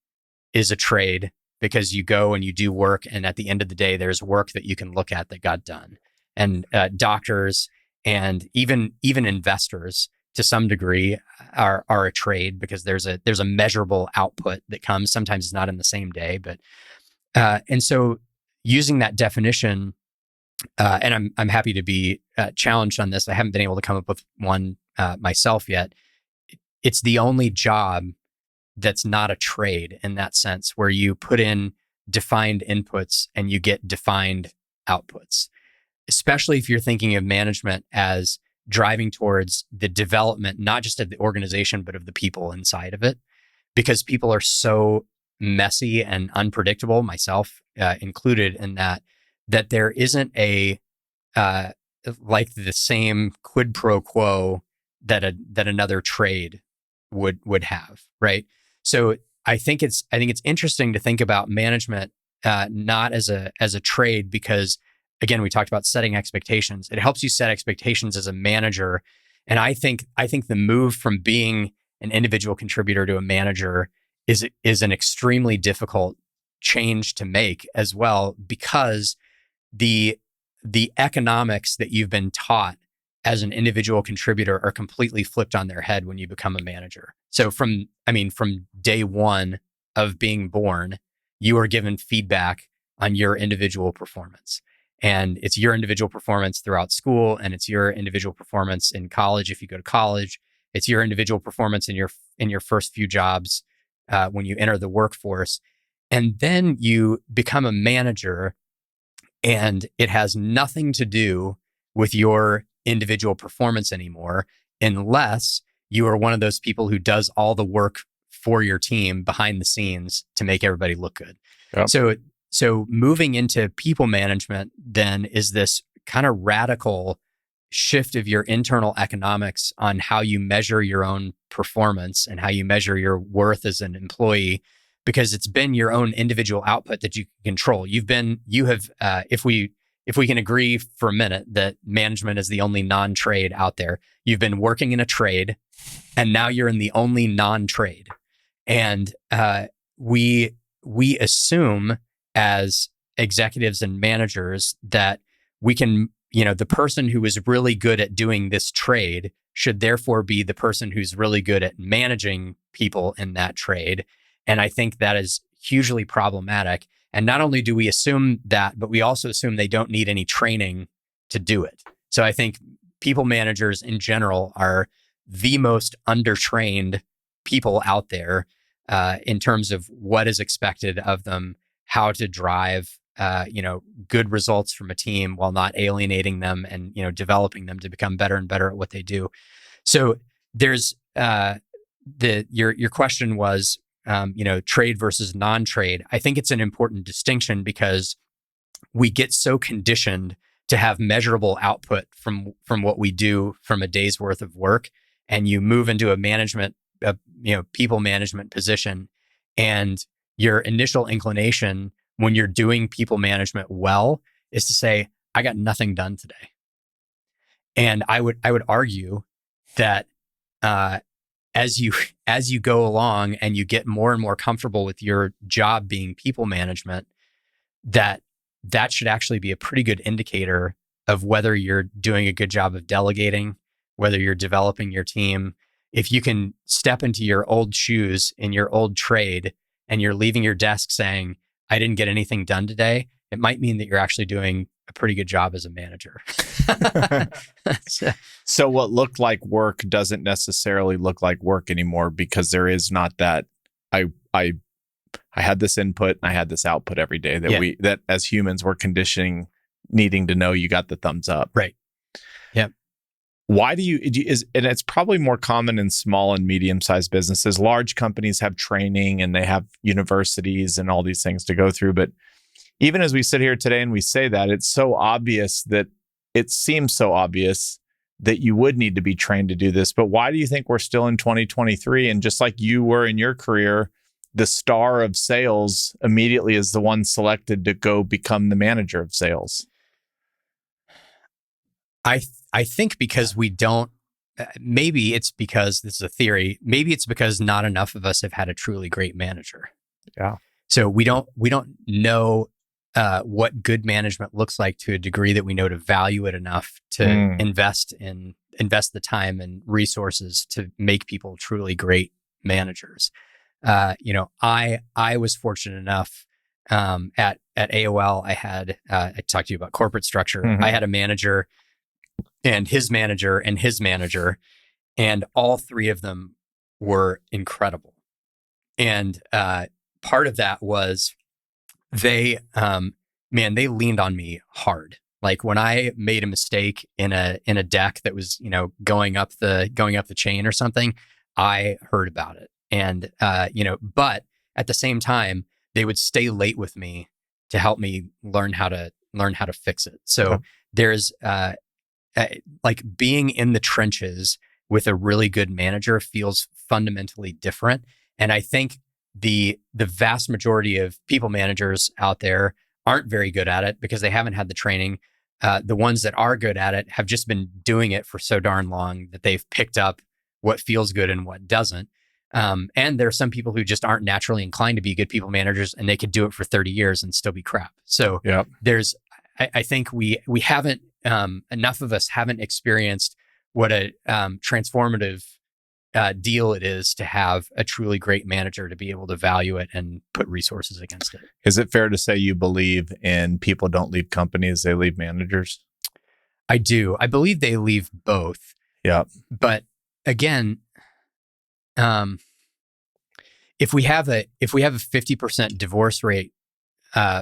is a trade because you go and you do work, and at the end of the day, there's work that you can look at that got done. And doctors and even investors to some degree are a trade because there's a measurable output that comes. Sometimes it's not in the same day, but and so using that definition, and I'm happy to be challenged on this. I haven't been able to come up with one myself yet. It's the only job that's not a trade in that sense, where you put in defined inputs and you get defined outputs. Especially if you're thinking of management as driving towards the development, not just of the organization, but of the people inside of it, because people are so messy and unpredictable, myself included in that there isn't a uh, like the same quid pro quo that another trade would have, right? So I think it's interesting to think about management not as a trade, because again, we talked about setting expectations. It helps you set expectations as a manager, and I think the move from being an individual contributor to a manager is an extremely difficult change to make as well, because the the economics that you've been taught as an individual contributor are completely flipped on their head when you become a manager. So from day one of being born, you are given feedback on your individual performance. And it's your individual performance throughout school, and it's your individual performance in college if you go to college. It's your individual performance in your first few jobs when you enter the workforce. And then you become a manager, and it has nothing to do with your individual performance anymore, unless you are one of those people who does all the work for your team behind the scenes to make everybody look good. Yep. So moving into people management then is this kind of radical shift of your internal economics on how you measure your own performance and how you measure your worth as an employee, because it's been your own individual output that you can control. If we can agree for a minute that management is the only non-trade out there, you've been working in a trade, and now you're in the only non-trade. And we assume as executives and managers that we can, the person who is really good at doing this trade should therefore be the person who's really good at managing people in that trade. And I think that is hugely problematic. And not only do we assume that, but we also assume they don't need any training to do it. So I think people managers in general are the most undertrained people out there in terms of what is expected of them, how to drive good results from a team while not alienating them, and developing them to become better and better at what they do. So there's your question was trade versus non-trade. I think it's an important distinction, because we get so conditioned to have measurable output from what we do from a day's worth of work, and you move into people management position, and your initial inclination when you're doing people management well is to say, I got nothing done today. And I would argue that as you go along and you get more and more comfortable with your job being people management, that should actually be a pretty good indicator of whether you're doing a good job of delegating, whether you're developing your team. If you can step into your old shoes in your old trade and you're leaving your desk saying, I didn't get anything done today, it might mean that you're actually doing a pretty good job as a manager. So what looked like work doesn't necessarily look like work anymore, because there is not that I had this input and I had this output every day that as humans we're conditioning, needing to know you got the thumbs up. Right. Yep. Why and it's probably more common in small and medium-sized businesses. Large companies have training and they have universities and all these things to go through. But even as we sit here today and we say that, it seems so obvious that you would need to be trained to do this. But why do you think we're still in 2023? And just like you were in your career, the star of sales immediately is the one selected to go become the manager of sales. I think because we don't, maybe it's because, this is a theory, maybe it's because not enough of us have had a truly great manager. Yeah. So we don't know what good management looks like to a degree that we know to value it enough to invest the time and resources to make people truly great managers. I was fortunate enough at AOL. I talked to you about corporate structure. Mm-hmm. I had a manager and his manager and his manager, and all three of them were incredible. And part of that was they leaned on me hard. Like when I made a mistake in a deck that was, going up the chain or something, I heard about it. And but at the same time, they would stay late with me to help me learn how to fix it. So there's like being in the trenches with a really good manager feels fundamentally different. And I think the vast majority of people managers out there aren't very good at it because they haven't had the training. The ones that are good at it have just been doing it for so darn long that they've picked up what feels good and what doesn't. And there are some people who just aren't naturally inclined to be good people managers, and they could do it for 30 years and still be crap. So I think we haven't, enough of us haven't experienced what a transformative deal it is to have a truly great manager to be able to value it and put resources against it. Is it fair to say you believe in people don't leave companies, they leave managers? I do. I believe they leave both. Yeah. But again, if we have a 50% divorce rate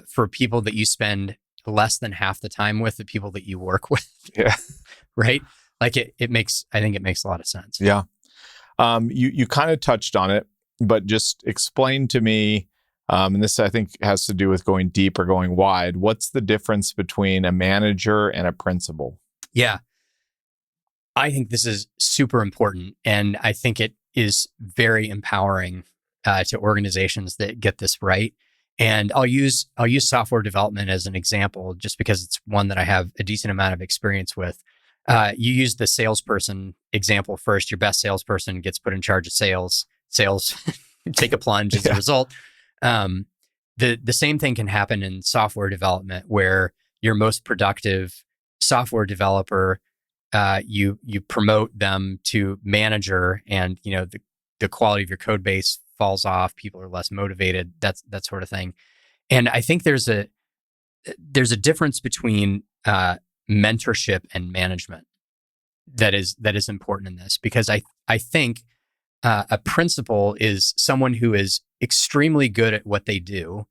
for people that you spend less than half the time with the people that you work with, right? Like I think it makes a lot of sense. Yeah. You kind of touched on it, but just explain to me, and this I think has to do with going deep or going wide. What's the difference between a manager and a principal? Yeah. I think this is super important, and I think it is very empowering to organizations that get this right. And I'll use software development as an example, just because it's one that I have a decent amount of experience with. You use the salesperson example first. Your best salesperson gets put in charge of sales. Sales take a plunge as a result. The same thing can happen in software development, where your most productive software developer, you promote them to manager, and the quality of your code base falls off. People are less motivated. That sort of thing. And I think there's a difference between mentorship and management that is important in this, because I think a principal is someone who is extremely good at what they do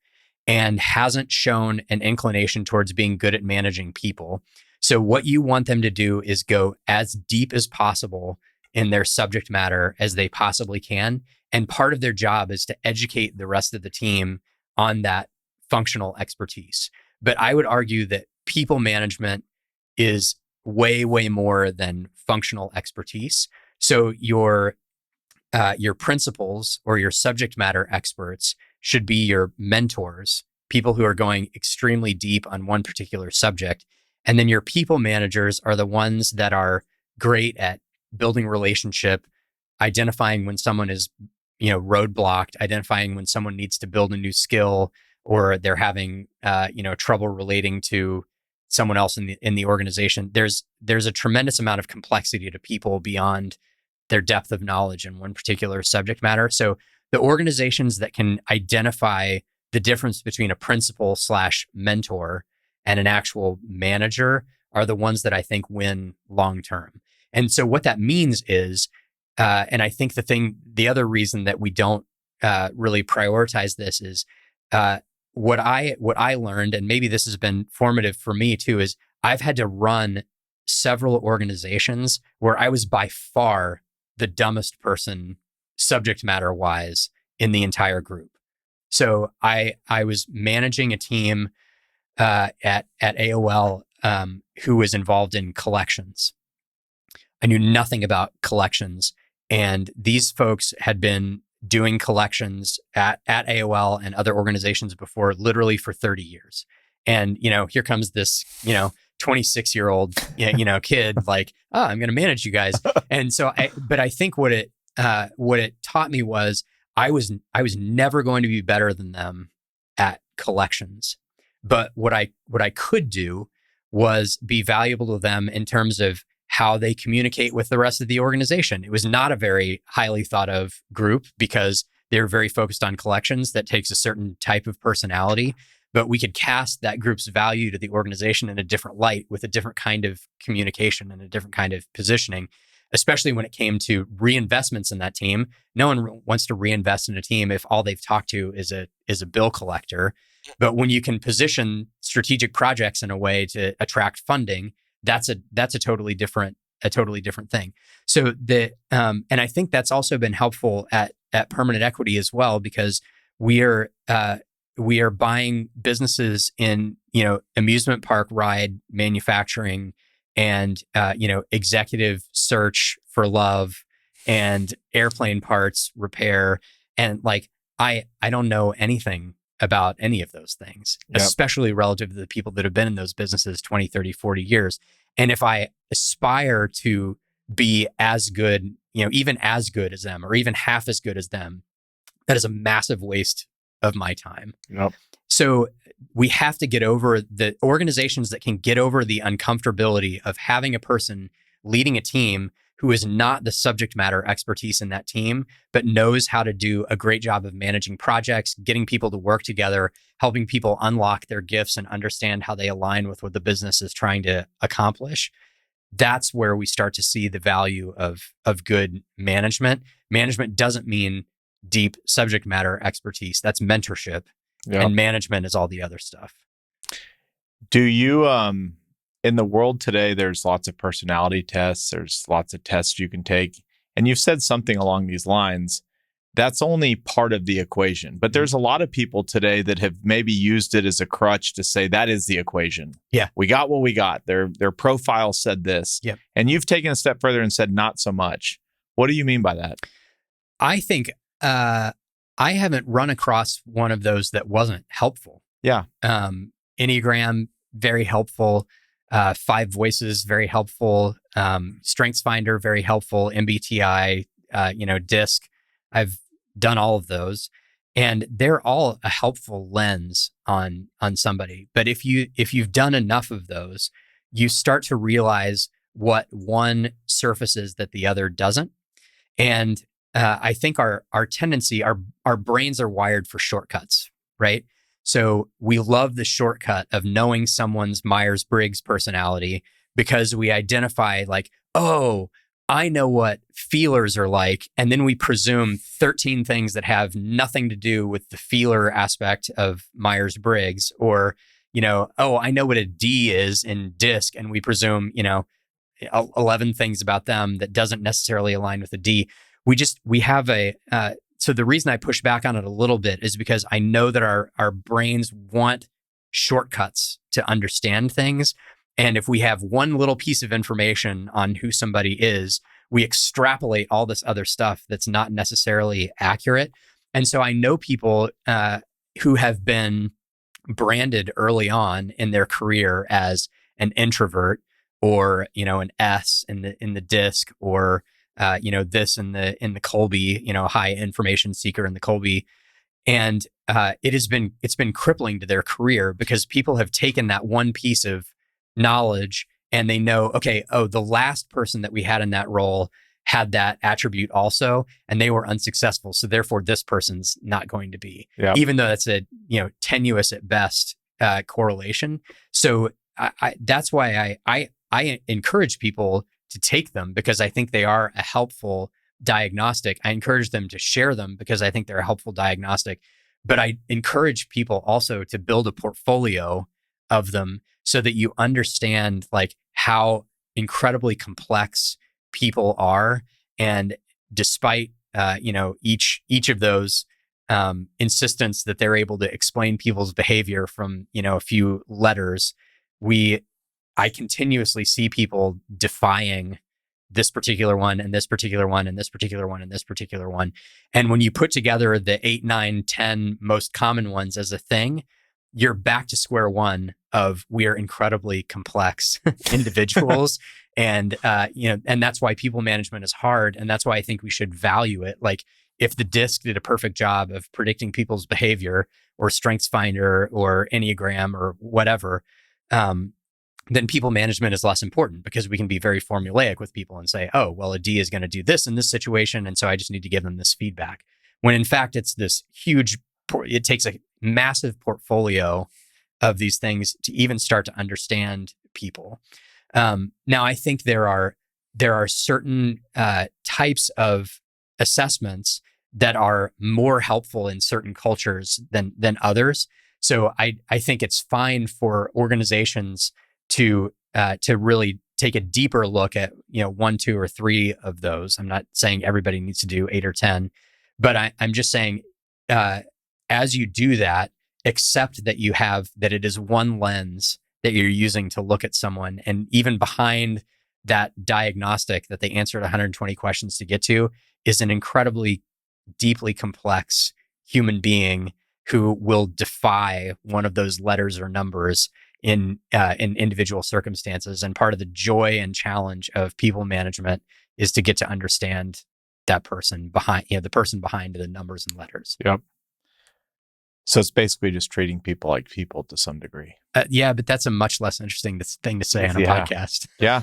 and hasn't shown an inclination towards being good at managing people. So what you want them to do is go as deep as possible in their subject matter as they possibly can. And part of their job is to educate the rest of the team on that functional expertise. But I would argue that people management is way, way more than functional expertise. So your principals or your subject matter experts should be your mentors, people who are going extremely deep on one particular subject. And then your people managers are the ones that are great at building relationship, identifying when someone is, roadblocked, identifying when someone needs to build a new skill, or they're having, trouble relating to someone else in the organization. There's a tremendous amount of complexity to people beyond their depth of knowledge in one particular subject matter. So the organizations that can identify the difference between a principal / mentor and an actual manager are the ones that I think win long term. And so what that means is, and I think the other reason that we don't really prioritize this is what I learned, and maybe this has been formative for me too, is I've had to run several organizations where I was by far the dumbest person subject matter wise in the entire group. So I was managing a team at AOL who was involved in collections. I knew nothing about collections, and these folks had been doing collections at AOL and other organizations before, literally for 30 years. And, here comes this, 26-year-old, kid like, oh, I'm going to manage you guys. And so I think what it taught me was I was never going to be better than them at collections. But what I could do was be valuable to them in terms of how they communicate with the rest of the organization. It was not a very highly thought of group because they were very focused on collections. That takes a certain type of personality, but we could cast that group's value to the organization in a different light with a different kind of communication and a different kind of positioning, especially when it came to reinvestments in that team. No one wants to reinvest in a team if all they've talked to is a bill collector. But when you can position strategic projects in a way to attract funding, that's a totally different thing. So and I think that's also been helpful at Permanent Equity as well, because we are buying businesses in, amusement park ride manufacturing, and executive search for love, and airplane parts repair, and like I don't know anything about any of those things, especially relative to the people that have been in those businesses 20, 30, 40 years. And if I aspire to be as good, even as good as them, or even half as good as them, that is a massive waste of my time. Yep. So we have to get over the organizations that can get over the uncomfortability of having a person leading a team who is not the subject matter expertise in that team, but knows how to do a great job of managing projects, getting people to work together, helping people unlock their gifts and understand how they align with what the business is trying to accomplish. That's where we start to see the value of good management. Management doesn't mean deep subject matter expertise. That's mentorship. Yep. And management is all the other stuff. Do you, in the world today, there's lots of personality tests, there's lots of tests you can take. And you've said something along these lines. That's only part of the equation. But there's a lot of people today that have maybe used it as a crutch to say that is the equation. Yeah. We got what we got. Their profile said this. Yep. And you've taken a step further and said not so much. What do you mean by that? I think I haven't run across one of those that wasn't helpful. Yeah. Enneagram, very helpful. 5 Voices, very helpful. StrengthsFinder, very helpful. MBTI, DISC. I've done all of those, and they're all a helpful lens on somebody. But if you've done enough of those, you start to realize what one surfaces that the other doesn't. And I think our tendency, our brains are wired for shortcuts, right? So we love the shortcut of knowing someone's Myers-Briggs personality, because we identify like, oh, I know what feelers are like. And then we presume 13 things that have nothing to do with the feeler aspect of Myers-Briggs, or, oh, I know what a D is in DISC. And we presume, 11 things about them that doesn't necessarily align with a D. We have so the reason I push back on it a little bit is because I know that our brains want shortcuts to understand things. And if we have one little piece of information on who somebody is, we extrapolate all this other stuff that's not necessarily accurate. And so I know people who have been branded early on in their career as an introvert, or an S in the DISC, or this in the Colby, high information seeker in the Colby. And it's been crippling to their career, because people have taken that one piece of knowledge and they know, okay, oh, the last person that we had in that role had that attribute also, and they were unsuccessful. So therefore this person's not going to be, even though that's a, tenuous at best correlation. So that's why I encourage people to take them, because I think they are a helpful diagnostic. I encourage them to share them because I think they're a helpful diagnostic. But I encourage people also to build a portfolio of them, so that you understand like how incredibly complex people are. And despite each of those insistence that they're able to explain people's behavior from a few letters, I continuously see people defying this particular one and this particular one and this particular one and this particular one. And when you put together the 8, 9, 10 most common ones as a thing, you're back to square one of we are incredibly complex individuals. And, and that's why people management is hard. And that's why I think we should value it. Like if the DISC did a perfect job of predicting people's behavior, or StrengthsFinder or Enneagram or whatever, then people management is less important, because we can be very formulaic with people and say, oh, well, a D is going to do this in this situation, and so I just need to give them this feedback. When in fact, it's this huge, it takes a massive portfolio of these things to even start to understand people. Now, I think there are certain types of assessments that are more helpful in certain cultures than others. So I think it's fine for organizations to really take a deeper look at, you know, 1, 2, or 3 of those. I'm not saying everybody needs to do 8 or 10, but I'm just saying, as you do that, accept that that it is one lens that you're using to look at someone. And even behind that diagnostic that they answered 120 questions to get to is an incredibly deeply complex human being who will defy one of those letters or numbers in individual circumstances. And part of the joy and challenge of people management is to get to understand that person behind, you know, the person behind the numbers and letters. Yep. So it's basically just treating people like people to some degree. Yeah, but that's a much less interesting thing to say on a podcast. Yeah.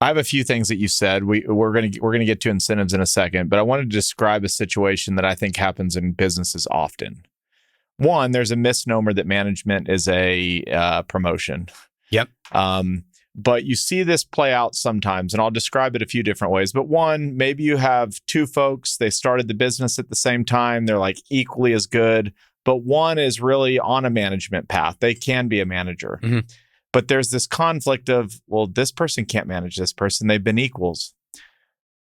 I have a few things that you said. We're gonna get to incentives in a second, but I wanted to describe a situation that I think happens in businesses often. One, there's a misnomer that management is a promotion. Yep. But you see this play out sometimes, and I'll describe it a few different ways. But one, maybe you have two folks, they started the business at the same time, they're like equally as good, but one is really on a management path. They can be a manager. Mm-hmm. But there's this conflict of, well, this person can't manage this person. They've been equals.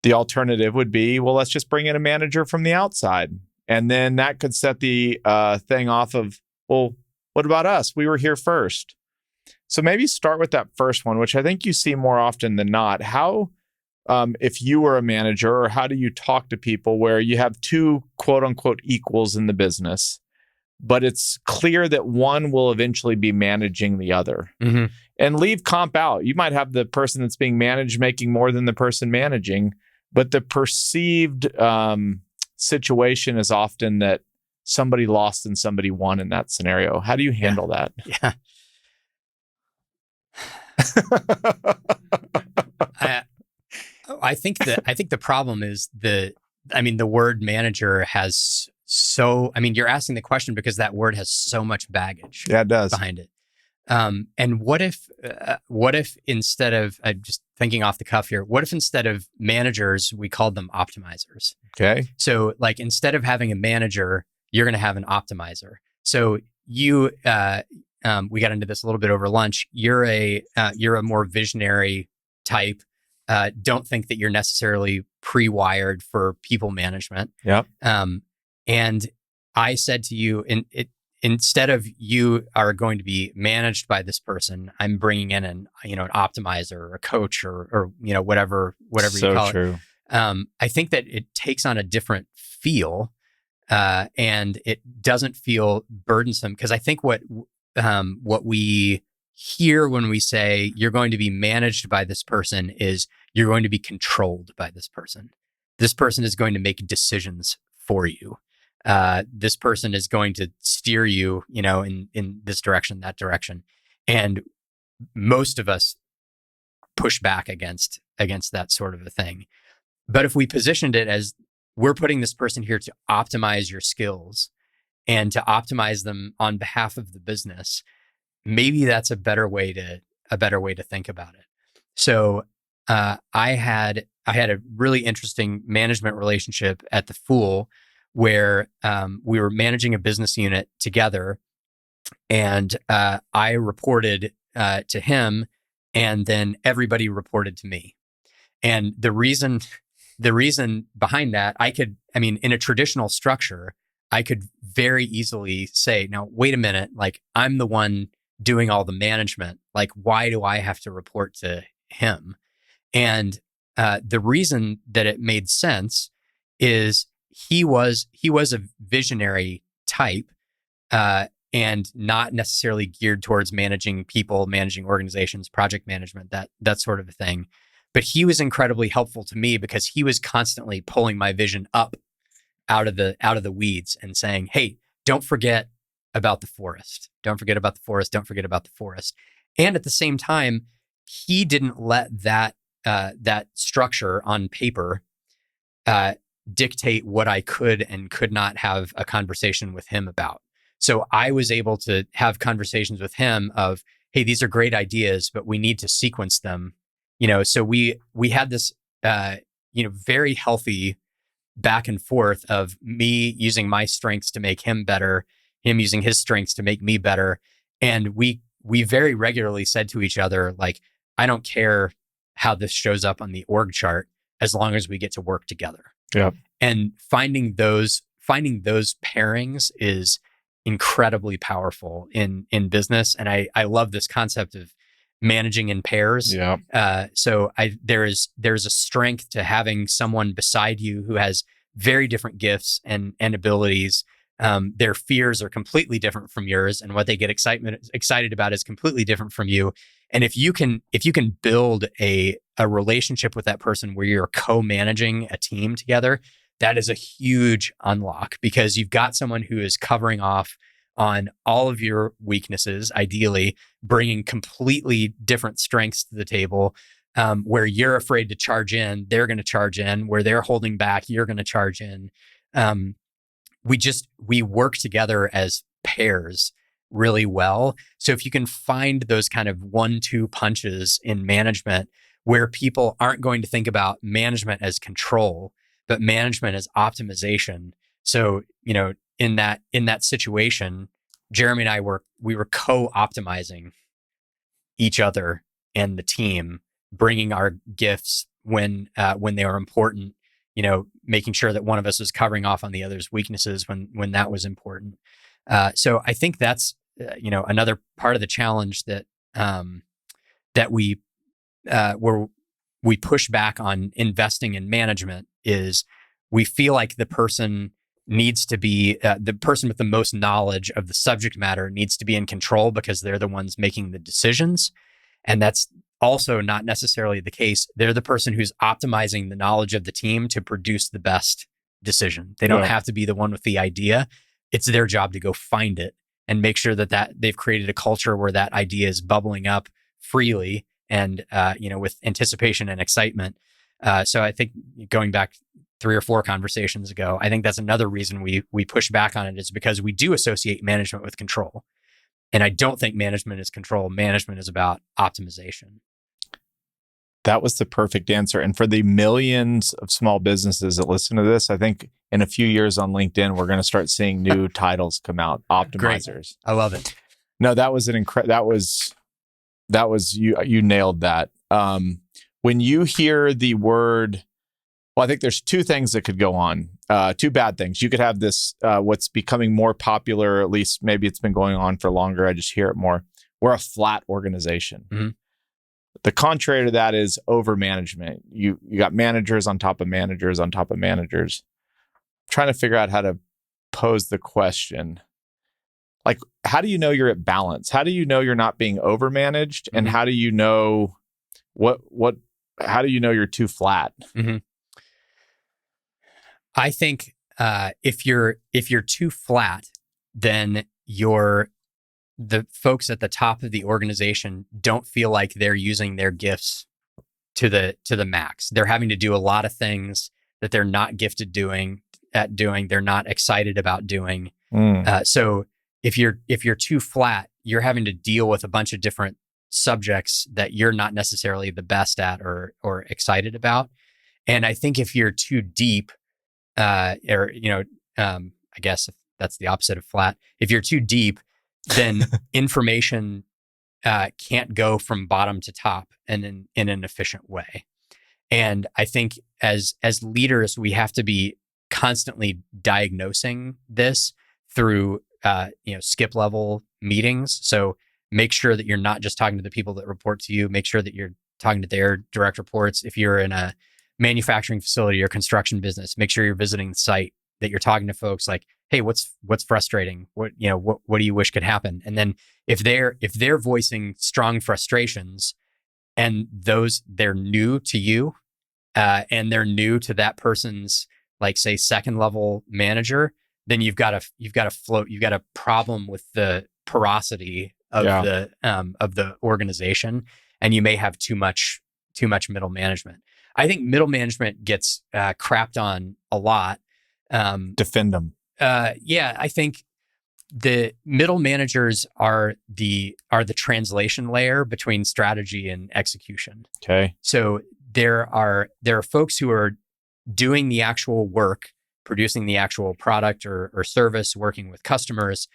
The alternative would be, well, let's just bring in a manager from the outside. And then that could set the thing off of, well, what about us? We were here first. So maybe start with that first one, which I think you see more often than not. How, if you were a manager, or how do you talk to people where you have two quote unquote equals in the business, but it's clear that one will eventually be managing the other? Mm-hmm. And leave comp out. You might have the person that's being managed making more than the person managing, but the perceived situation is often that somebody lost and somebody won in that scenario. How do you handle that? Yeah. I think the problem is the word manager has you're asking the question because that word has so much baggage. Yeah, it does. Behind it. And what if instead of, just thinking off the cuff here, what if instead of managers, we called them optimizers? Okay. So like, instead of having a manager, you're going to have an optimizer. So you, we got into this a little bit over lunch. You're a more visionary type. Don't think that you're necessarily pre-wired for people management. Yeah. And I said to you, instead of you are going to be managed by this person, I'm bringing in an optimizer or a coach or whatever So you call true. it. I think that it takes on a different feel, and it doesn't feel burdensome, because I think what we hear when we say you're going to be managed by this person is you're going to be controlled by this person. This person is going to make decisions for you. This person is going to steer you, in this direction, that direction. And most of us push back against that sort of a thing. But if we positioned it as, we're putting this person here to optimize your skills and to optimize them on behalf of the business, maybe that's a better way to think about it. So I had a really interesting management relationship at the Fool, where we were managing a business unit together, and I reported to him, and then everybody reported to me. And the reason behind that, in a traditional structure, I could very easily say, now, wait a minute, like, I'm the one doing all the management. Like, why do I have to report to him? And the reason that it made sense is he was a visionary type, and not necessarily geared towards managing people, managing organizations, project management, that sort of a thing. But he was incredibly helpful to me because he was constantly pulling my vision up out of the weeds and saying, "Hey, don't forget about the forest. Don't forget about the forest. Don't forget about the forest." And at the same time, he didn't let that structure on paper dictate what I could and could not have a conversation with him about. So I was able to have conversations with him of, hey, these are great ideas, but we need to sequence them. So we had this very healthy back and forth of me using my strengths to make him better, him using his strengths to make me better. And we very regularly said to each other, like, I don't care how this shows up on the org chart as long as we get to work together. Yeah. And finding those pairings is incredibly powerful in business. And I love this concept of managing in pairs. Yeah. So there's a strength to having someone beside you who has very different gifts and abilities. Their fears are completely different from yours, and what they get excited about is completely different from you. And if you can build a relationship with that person where you're co-managing a team together, that is a huge unlock, because you've got someone who is covering off on all of your weaknesses, ideally bringing completely different strengths to the table. Where you're afraid to charge in, they're going to charge in. Where they're holding back, you're going to charge in. We work together as pairs really well. So if you can find those kind of 1-2 punches in management, where people aren't going to think about management as control, but management as optimization. So, in that situation, Jeremy and I were co-optimizing each other and the team, bringing our gifts when they were important, making sure that one of us was covering off on the other's weaknesses when that was important. So I think that's another part of the challenge that where we push back on investing in management is we feel like the person needs to be the person with the most knowledge of the subject matter needs to be in control because they're the ones making the decisions. And that's also not necessarily the case. They're the person who's optimizing the knowledge of the team to produce the best decision. They don't have to be the one with the idea. It's their job to go find it and make sure that they've created a culture where that idea is bubbling up freely and with anticipation and excitement. So I think going back 3 or 4 conversations ago, I think that's another reason we push back on it, is because we do associate management with control. And I don't think management is control. Management is about optimization. That was the perfect answer. And for the millions of small businesses that listen to this, I think in a few years on LinkedIn, we're going to start seeing new titles come out. Optimizers. Great. I love it. No, that was that was you nailed that. When you hear the word, well, I think there's 2 things that could go on. 2 bad things. You could have this, what's becoming more popular, at least maybe it's been going on for longer. I just hear it more. We're a flat organization. Mm-hmm. The contrary to that is over management. You got managers on top of managers on top of managers. I'm trying to figure out how to pose the question. Like, how do you know you're at balance? How do you know you're not being overmanaged? Mm-hmm. And how do you know how do you know you're too flat? Mm-hmm. I think if you're too flat, then the folks at the top of the organization don't feel like they're using their gifts to the max. They're having to do a lot of things that they're not gifted at doing. They're not excited about doing. So if you're too flat, you're having to deal with a bunch of different subjects that you're not necessarily the best at or excited about. And I think if you're too deep, I guess if that's the opposite of flat. If you're too deep, then information can't go from bottom to top and in an efficient way. And I think as leaders, we have to be constantly diagnosing this through skip level meetings. So make sure that you're not just talking to the people that report to you. Make sure that you're talking to their direct reports. If you're in a manufacturing facility or construction business, make sure you're visiting the site, that you're talking to folks like, hey, what's frustrating? What do you wish could happen? And then if they're voicing strong frustrations and they're new to you, and they're new to that person's, like, say, second level manager, then you've got a problem with the porosity of the organization, and you may have too much middle management. I think middle management gets crapped on a lot. Defend them. I think the middle managers are the translation layer between strategy and execution. Okay. So there are folks who are doing the actual work, producing the actual product or service, working with customers,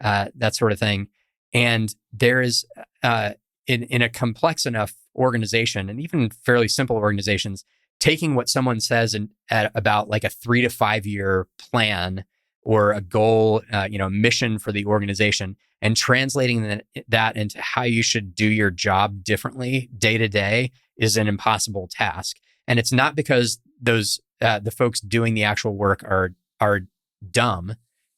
that sort of thing. And there is, in a complex enough organization, and even fairly simple organizations, taking what someone says about like a 3 to 5 year plan or a goal, mission for the organization, and translating that into how you should do your job differently day to day is an impossible task. And it's not because those the folks doing the actual work are dumb.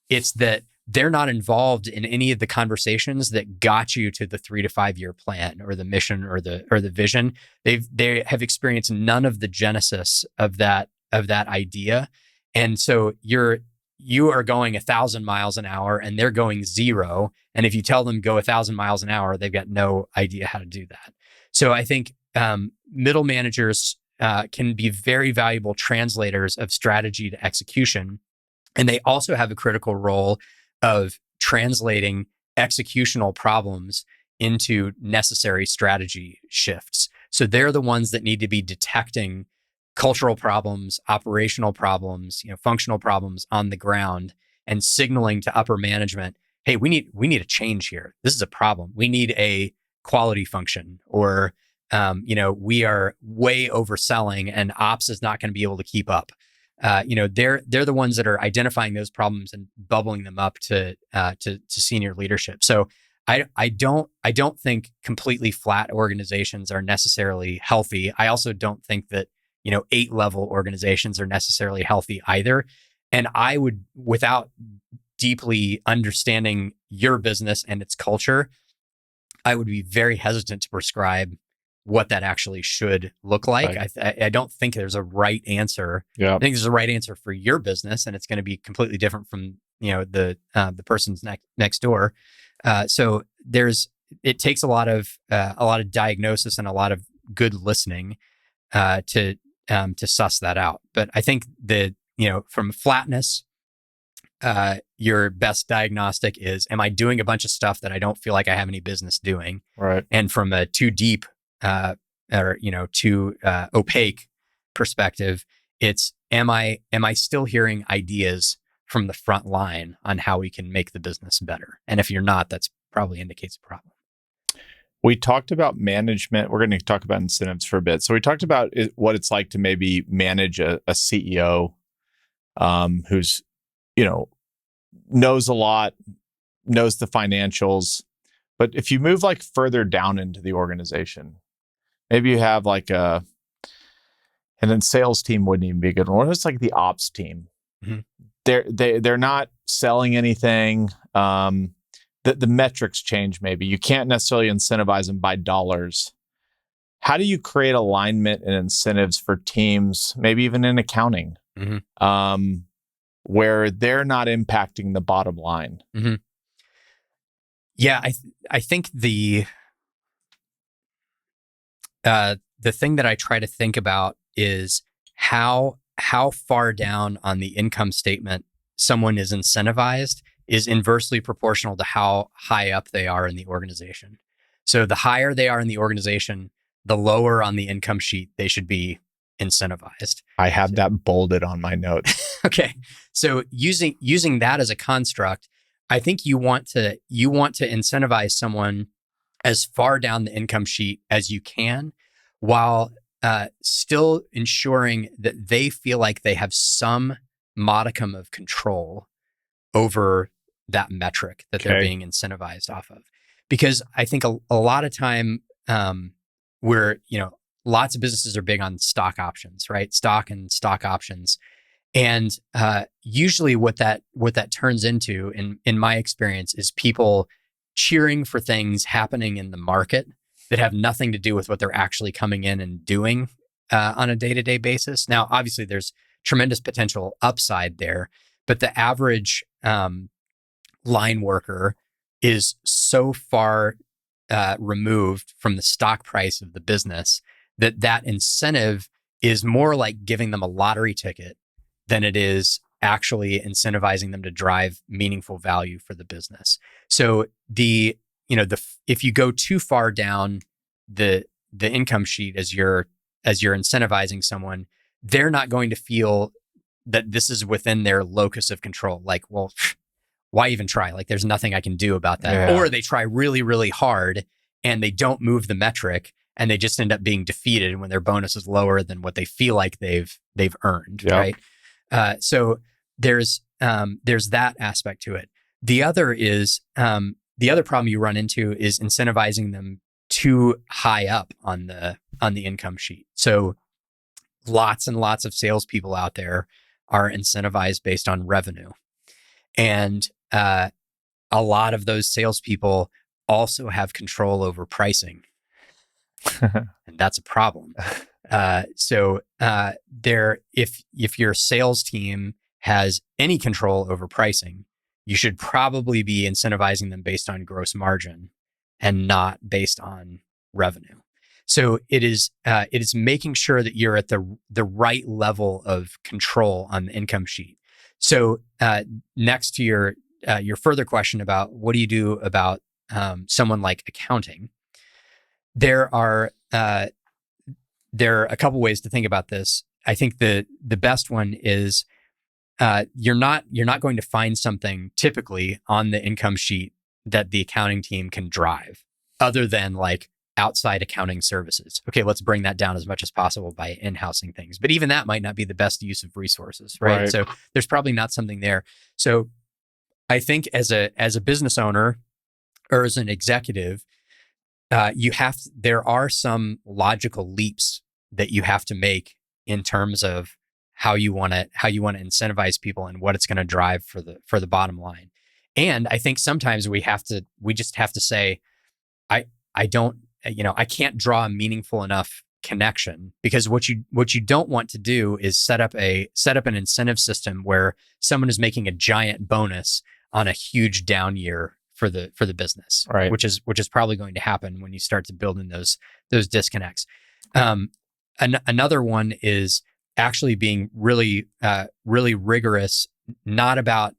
It's that they're not involved in any of the conversations that got you to the 3 to 5 year plan or the mission or the vision. They have experienced none of the genesis of that idea, and so you are going 1,000 miles an hour and they're going 0. And if you tell them go 1,000 miles an hour, they've got no idea how to do that. So I think middle managers can be very valuable translators of strategy to execution. And they also have a critical role of translating executional problems into necessary strategy shifts. So they're the ones that need to be detecting cultural problems, operational problems, functional problems on the ground, and signaling to upper management, hey, we need a change here. This is a problem. We need a quality function, or we are way overselling and ops is not going to be able to keep up. They're the ones that are identifying those problems and bubbling them up to senior leadership. So I don't think completely flat organizations are necessarily healthy. I also don't think that 8-level organizations are necessarily healthy either. And I would, without deeply understanding your business and its culture, I would be very hesitant to prescribe what that actually should look like. Right. I don't think there's a right answer. Yeah. I think there's a right answer for your business, and it's going to be completely different from the person's next door. So it takes a lot of diagnosis and a lot of good listening to suss that out. But I think that from flatness, your best diagnostic is, am I doing a bunch of stuff that I don't feel like I have any business doing? Right. And from a too deep or too opaque perspective, it's am I still hearing ideas from the front line on how we can make the business better? And if you're not, that's probably indicates a problem. We talked about management. We're going to talk about incentives for a bit. So we talked about what it's like to maybe manage a CEO who's, knows a lot, knows the financials. But if you move like further down into the organization, maybe you have like and then sales team wouldn't even be a good one. It's like the ops team. Mm-hmm. They're not selling anything. The metrics change. Maybe you can't necessarily incentivize them by dollars. How do you create alignment and incentives for teams, maybe even in accounting, mm-hmm. Where they're not impacting the bottom line? Mm-hmm. Yeah, I think the thing that I try to think about is how far down on the income statement someone is incentivized is inversely proportional to how high up they are in the organization. So the higher they are in the organization, the lower on the income sheet they should be incentivized. I have that bolded on my notes. Okay. So using that as a construct, I think you want to incentivize someone as far down the income sheet as you can, while still ensuring that they feel like they have some modicum of control over that metric that they're being incentivized off of. Because I think a lot of time lots of businesses are big on stock options, right? Stock and stock options. And usually what that turns into, in my experience, is people cheering for things happening in the market that have nothing to do with what they're actually coming in and doing on a day-to-day basis. Now, obviously, there's tremendous potential upside there, but the average line worker is so far removed from the stock price of the business that incentive is more like giving them a lottery ticket than it is actually incentivizing them to drive meaningful value for the business. So if you go too far down the income sheet as you're incentivizing someone, they're not going to feel that this is within their locus of control. Like, well, why even try? Like, there's nothing I can do about that. Yeah. Or they try really, really hard and they don't move the metric and they just end up being defeated when their bonus is lower than what they feel like they've earned. Yep. Right. So there's that aspect to it. The other is, the other problem you run into is incentivizing them too high up on the income sheet. So lots and lots of salespeople out there are incentivized based on revenue. And a lot of those salespeople also have control over pricing. And that's a problem. So if your sales team has any control over pricing, you should probably be incentivizing them based on gross margin and not based on revenue. So it is making sure that you're at the right level of control on the income sheet. So next to your further question about what do you do about someone like accounting, there are a couple ways to think about this. I think the best one is you're not going to find something typically on the income sheet that the accounting team can drive, other than like outside accounting services. Okay, let's bring that down as much as possible by in-housing things. But even that might not be the best use of resources, right? So there's probably not something there. So I think as a business owner or as an executive, there are some logical leaps that you have to make in terms of how you want to incentivize people and what it's going to drive for the bottom line. And I think sometimes we just have to say, I can't draw a meaningful enough connection, because what you don't want to do is set up an incentive system where someone is making a giant bonus on a huge down year for the business, right? Which is probably going to happen when you start to build in those disconnects. Another one is actually being really rigorous, not about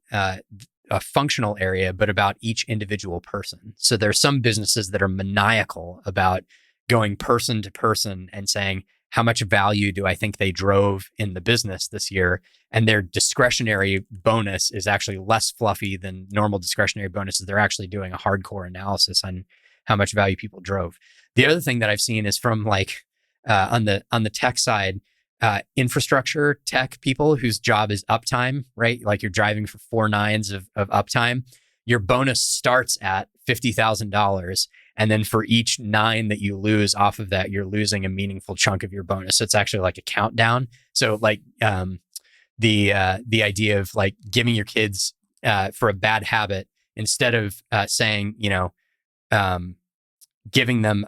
a functional area, but about each individual person. So there's some businesses that are maniacal about going person to person and saying, how much value do I think they drove in the business this year? And their discretionary bonus is actually less fluffy than normal discretionary bonuses. They're actually doing a hardcore analysis on how much value people drove. The other thing that I've seen is from like on the tech side, infrastructure tech people whose job is uptime, right? Like you're driving for 4 nines of uptime. Your bonus starts at $50,000. And then for each 9 that you lose off of that, you're losing a meaningful chunk of your bonus. So it's actually like a countdown. So like the idea of like giving your kids for a bad habit, instead of saying, giving them,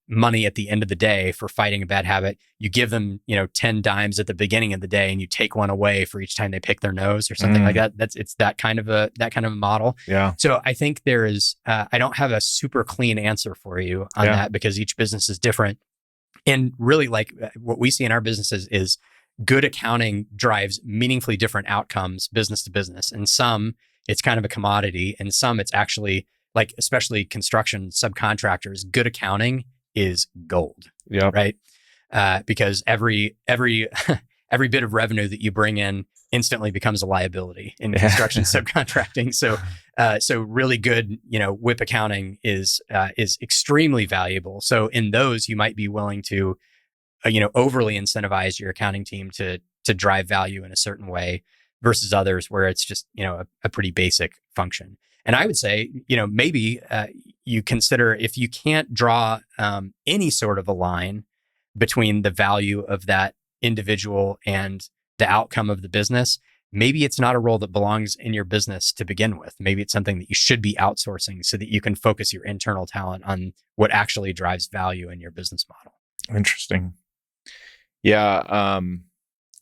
money at the end of the day for fighting a bad habit, you give them, 10 dimes at the beginning of the day, and you take one away for each time they pick their nose or something like that. It's that kind of a model. Yeah. So I think there is, I don't have a super clean answer for you on that, because each business is different. And really, like what we see in our businesses is good accounting drives meaningfully different outcomes business to business. And some it's kind of a commodity, and some it's actually, like especially construction subcontractors, good accounting is gold. Yeah. Right. Because every every bit of revenue that you bring in instantly becomes a liability in construction subcontracting. So really good, WIP accounting is extremely valuable. So in those, you might be willing to, overly incentivize your accounting team to drive value in a certain way, versus others where it's just, a pretty basic function. And I would say, maybe you consider, if you can't draw any sort of a line between the value of that individual and the outcome of the business, maybe it's not a role that belongs in your business to begin with. Maybe it's something that you should be outsourcing so that you can focus your internal talent on what actually drives value in your business model. Interesting. Yeah.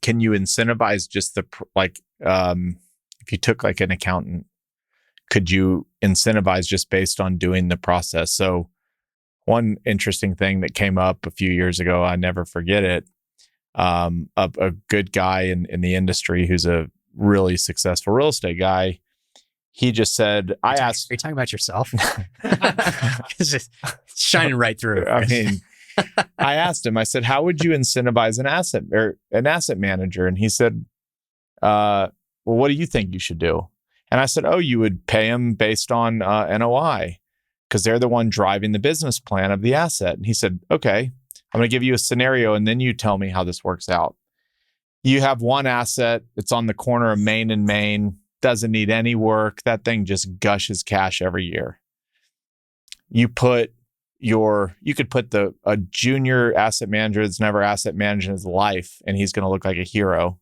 Can you incentivize just if you took like an accountant, could you incentivize just based on doing the process? So one interesting thing that came up a few years ago, I never forget it. A good guy in the industry who's a really successful real estate guy, he just said, Are you talking about yourself? It's just shining right through. I mean, I asked him, I said, how would you incentivize an asset manager? And he said, well, what do you think you should do? And I said, oh, you would pay them based on NOI because they're the one driving the business plan of the asset. And he said, okay, I'm going to give you a scenario and then you tell me how this works out. You have one asset. It's on the corner of Main and Main. Doesn't need any work. That thing just gushes cash every year. You could put a junior asset manager that's never asset managed in his life, and he's going to look like a hero.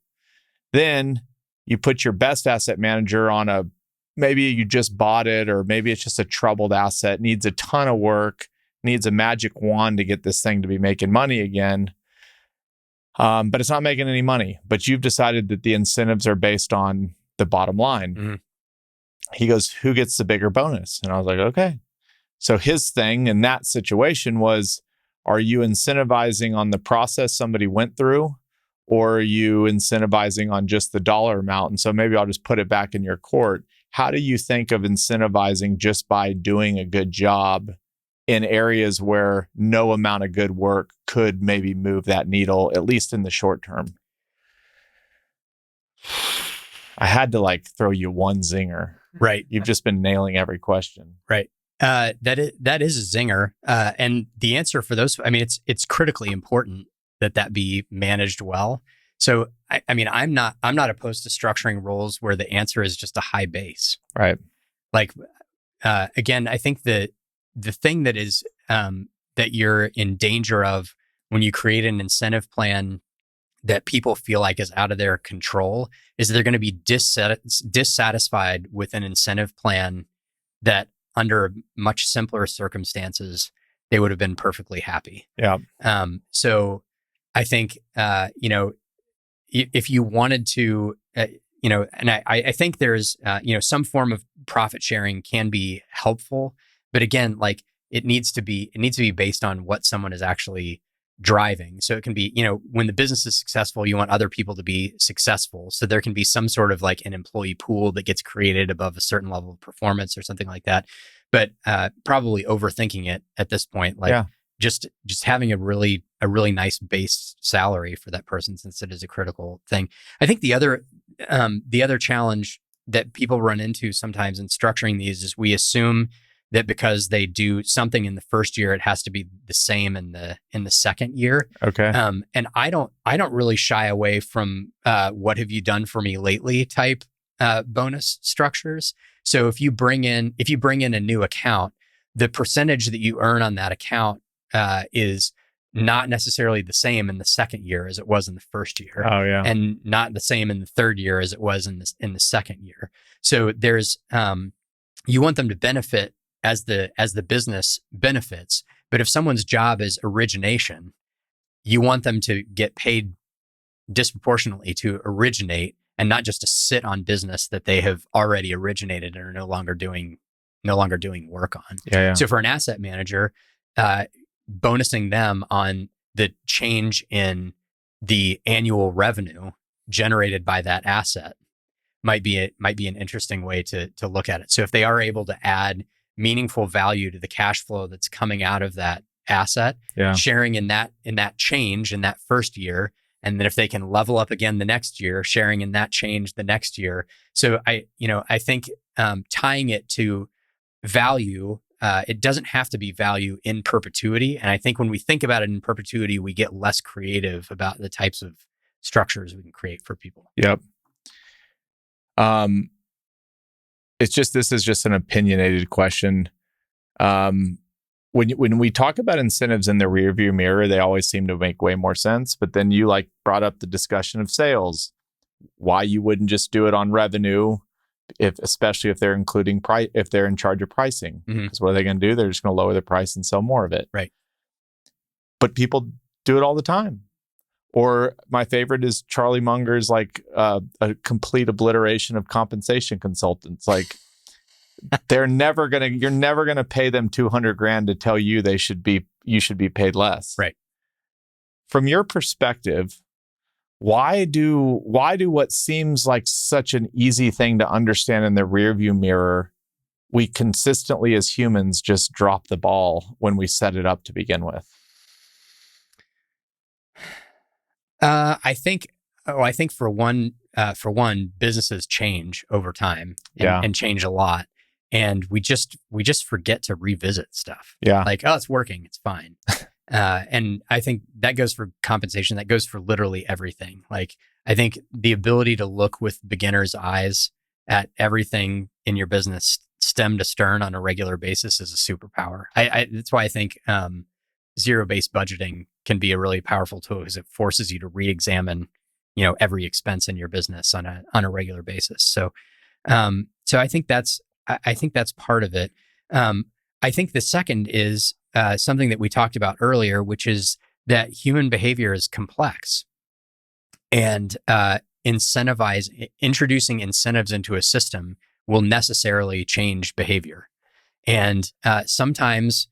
Then you put your best asset manager on maybe you just bought it, or maybe it's just a troubled asset, needs a ton of work, needs a magic wand to get this thing to be making money again. But it's not making any money. But you've decided that the incentives are based on the bottom line. Mm-hmm. He goes, who gets the bigger bonus? And I was like, okay. So his thing in that situation was, are you incentivizing on the process somebody went through, or are you incentivizing on just the dollar amount? And so maybe I'll just put it back in your court. How do you think of incentivizing just by doing a good job in areas where no amount of good work could maybe move that needle, at least in the short term? I had to throw you one zinger. Right. You've just been nailing every question. Right. That is a zinger. And the answer for those, it's critically important that be managed well. So, I'm not opposed to structuring roles where the answer is just a high base. Right. Again, I think the thing that is, that you're in danger of when you create an incentive plan that people feel like is out of their control is they're going to be dissatisfied with an incentive plan that under much simpler circumstances, they would have been perfectly happy. Yeah. So I think, if you wanted to, and I think there's, some form of profit sharing can be helpful, but again, it needs to be based on what someone is actually driving. So it can be, when the business is successful, you want other people to be successful. So there can be some sort of an employee pool that gets created above a certain level of performance or something like that. But probably overthinking it at this point, just having a really nice base salary for that person, since it is a critical thing. I think the other challenge that people run into sometimes in structuring these is we assume that because they do something in the first year, it has to be the same in the second year. Okay. And I don't really shy away from what have you done for me lately type bonus structures. So if you bring in a new account, the percentage that you earn on that account is not necessarily the same in the second year as it was in the first year. Oh yeah. And not the same in the third year as it was in the second year. So there's you want them to benefit as the business benefits. But if someone's job is origination, you want them to get paid disproportionately to originate and not just to sit on business that they have already originated and are no longer doing work on. Yeah. So for an asset manager, bonusing them on the change in the annual revenue generated by that asset might be an interesting way to look at it. So if they are able to add meaningful value to the cash flow that's coming out of that asset, sharing in that change in that first year, and then if they can level up again the next year, sharing in that change the next year. So I think tying it to value, it doesn't have to be value in perpetuity. And I think when we think about it in perpetuity, we get less creative about the types of structures we can create for people. Yep. This is just an opinionated question. When we talk about incentives in the rearview mirror, they always seem to make way more sense. But then you brought up the discussion of sales, why you wouldn't just do it on revenue, especially if they're including if they're in charge of pricing. Because what are they going to do? They're just going to lower the price and sell more of it. Right. But people do it all the time. Or my favorite is Charlie Munger's a complete obliteration of compensation consultants. You're never gonna pay them $200,000 to tell you you should be paid less. Right. From your perspective, why do what seems like such an easy thing to understand in the rearview mirror, we consistently as humans just drop the ball when we set it up to begin with? I think for one, businesses change over time Yeah. and change a lot, and we just forget to revisit stuff. Yeah. Like, oh, it's working, it's fine. And I think that goes for compensation. That goes for literally everything. Like, I think the ability to look with beginner's eyes at everything in your business, stem to stern, on a regular basis, is a superpower. That's why I think zero-based budgeting can be a really powerful tool, because it forces you to re-examine, every expense in your business on a regular basis. So I think that's part of it. I think the second is something that we talked about earlier, which is that human behavior is complex, and introducing incentives into a system will necessarily change behavior. And sometimes,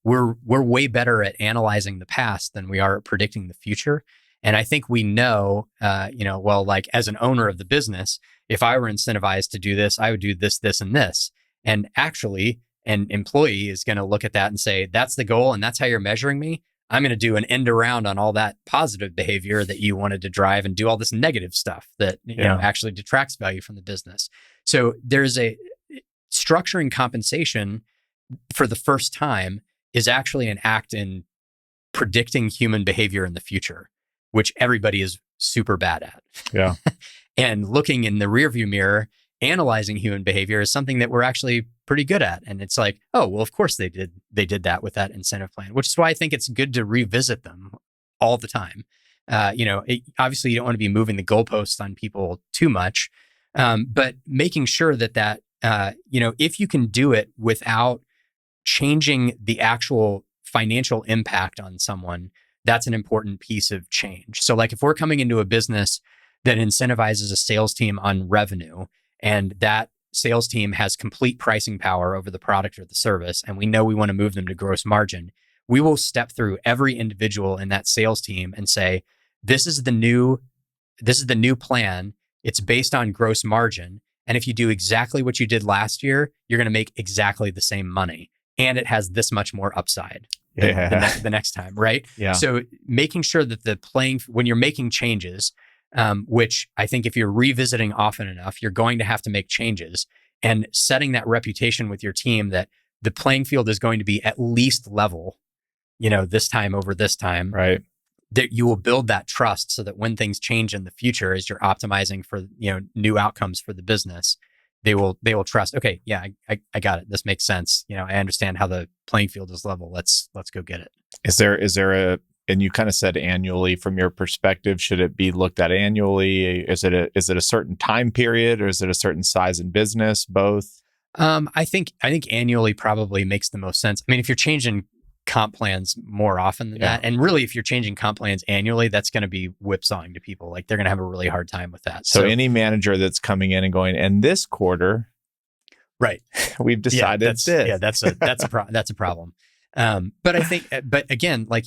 we're way better at analyzing the past than we are at predicting the future. And I think we know, well, like, as an owner of the business, if I were incentivized to do this, I would do this, this, and this. And actually, an employee is going to look at that and say, that's the goal, and that's how you're measuring me. I'm going to do an end around on all that positive behavior that you wanted to drive, and do all this negative stuff that actually detracts value from the business. So there's structuring compensation for the first time is actually an act in predicting human behavior in the future, which everybody is super bad at. Yeah. And looking in the rearview mirror, analyzing human behavior, is something that we're actually pretty good at. And it's like, oh, well, of course they did that with that incentive plan, which is why I think it's good to revisit them all the time. Obviously you don't want to be moving the goalposts on people too much, but making sure that if you can do it without changing the actual financial impact on someone, that's an important piece of change. So, like, if we're coming into a business that incentivizes a sales team on revenue, and that sales team has complete pricing power over the product or the service, and we know we want to move them to gross margin, we will step through every individual in that sales team and say, this is the new plan. It's based on gross margin. And if you do exactly what you did last year, you're going to make exactly the same money. And it has this much more upside the next time, right? Yeah. So making sure that when you're making changes, which I think if you're revisiting often enough, you're going to have to make changes, and setting that reputation with your team that the playing field is going to be at least level, this time over this time. Right. That you will build that trust, so that when things change in the future, as you're optimizing for, new outcomes for the business, they will trust, okay, yeah, I got it. This makes sense. I understand how the playing field is level. Let's go get it. Is there and you kind of said annually, from your perspective, should it be looked at annually? Is it a certain time period, or is it a certain size in business? Both? I think annually probably makes the most sense. I mean, if you're changing comp plans more often than that, and really, if you're changing comp plans annually, that's going to be whipsawing to people. Like, they're going to have a really hard time with that. So any manager that's coming in and going, and this quarter, right, we've decided that's a problem. But I think, but again, like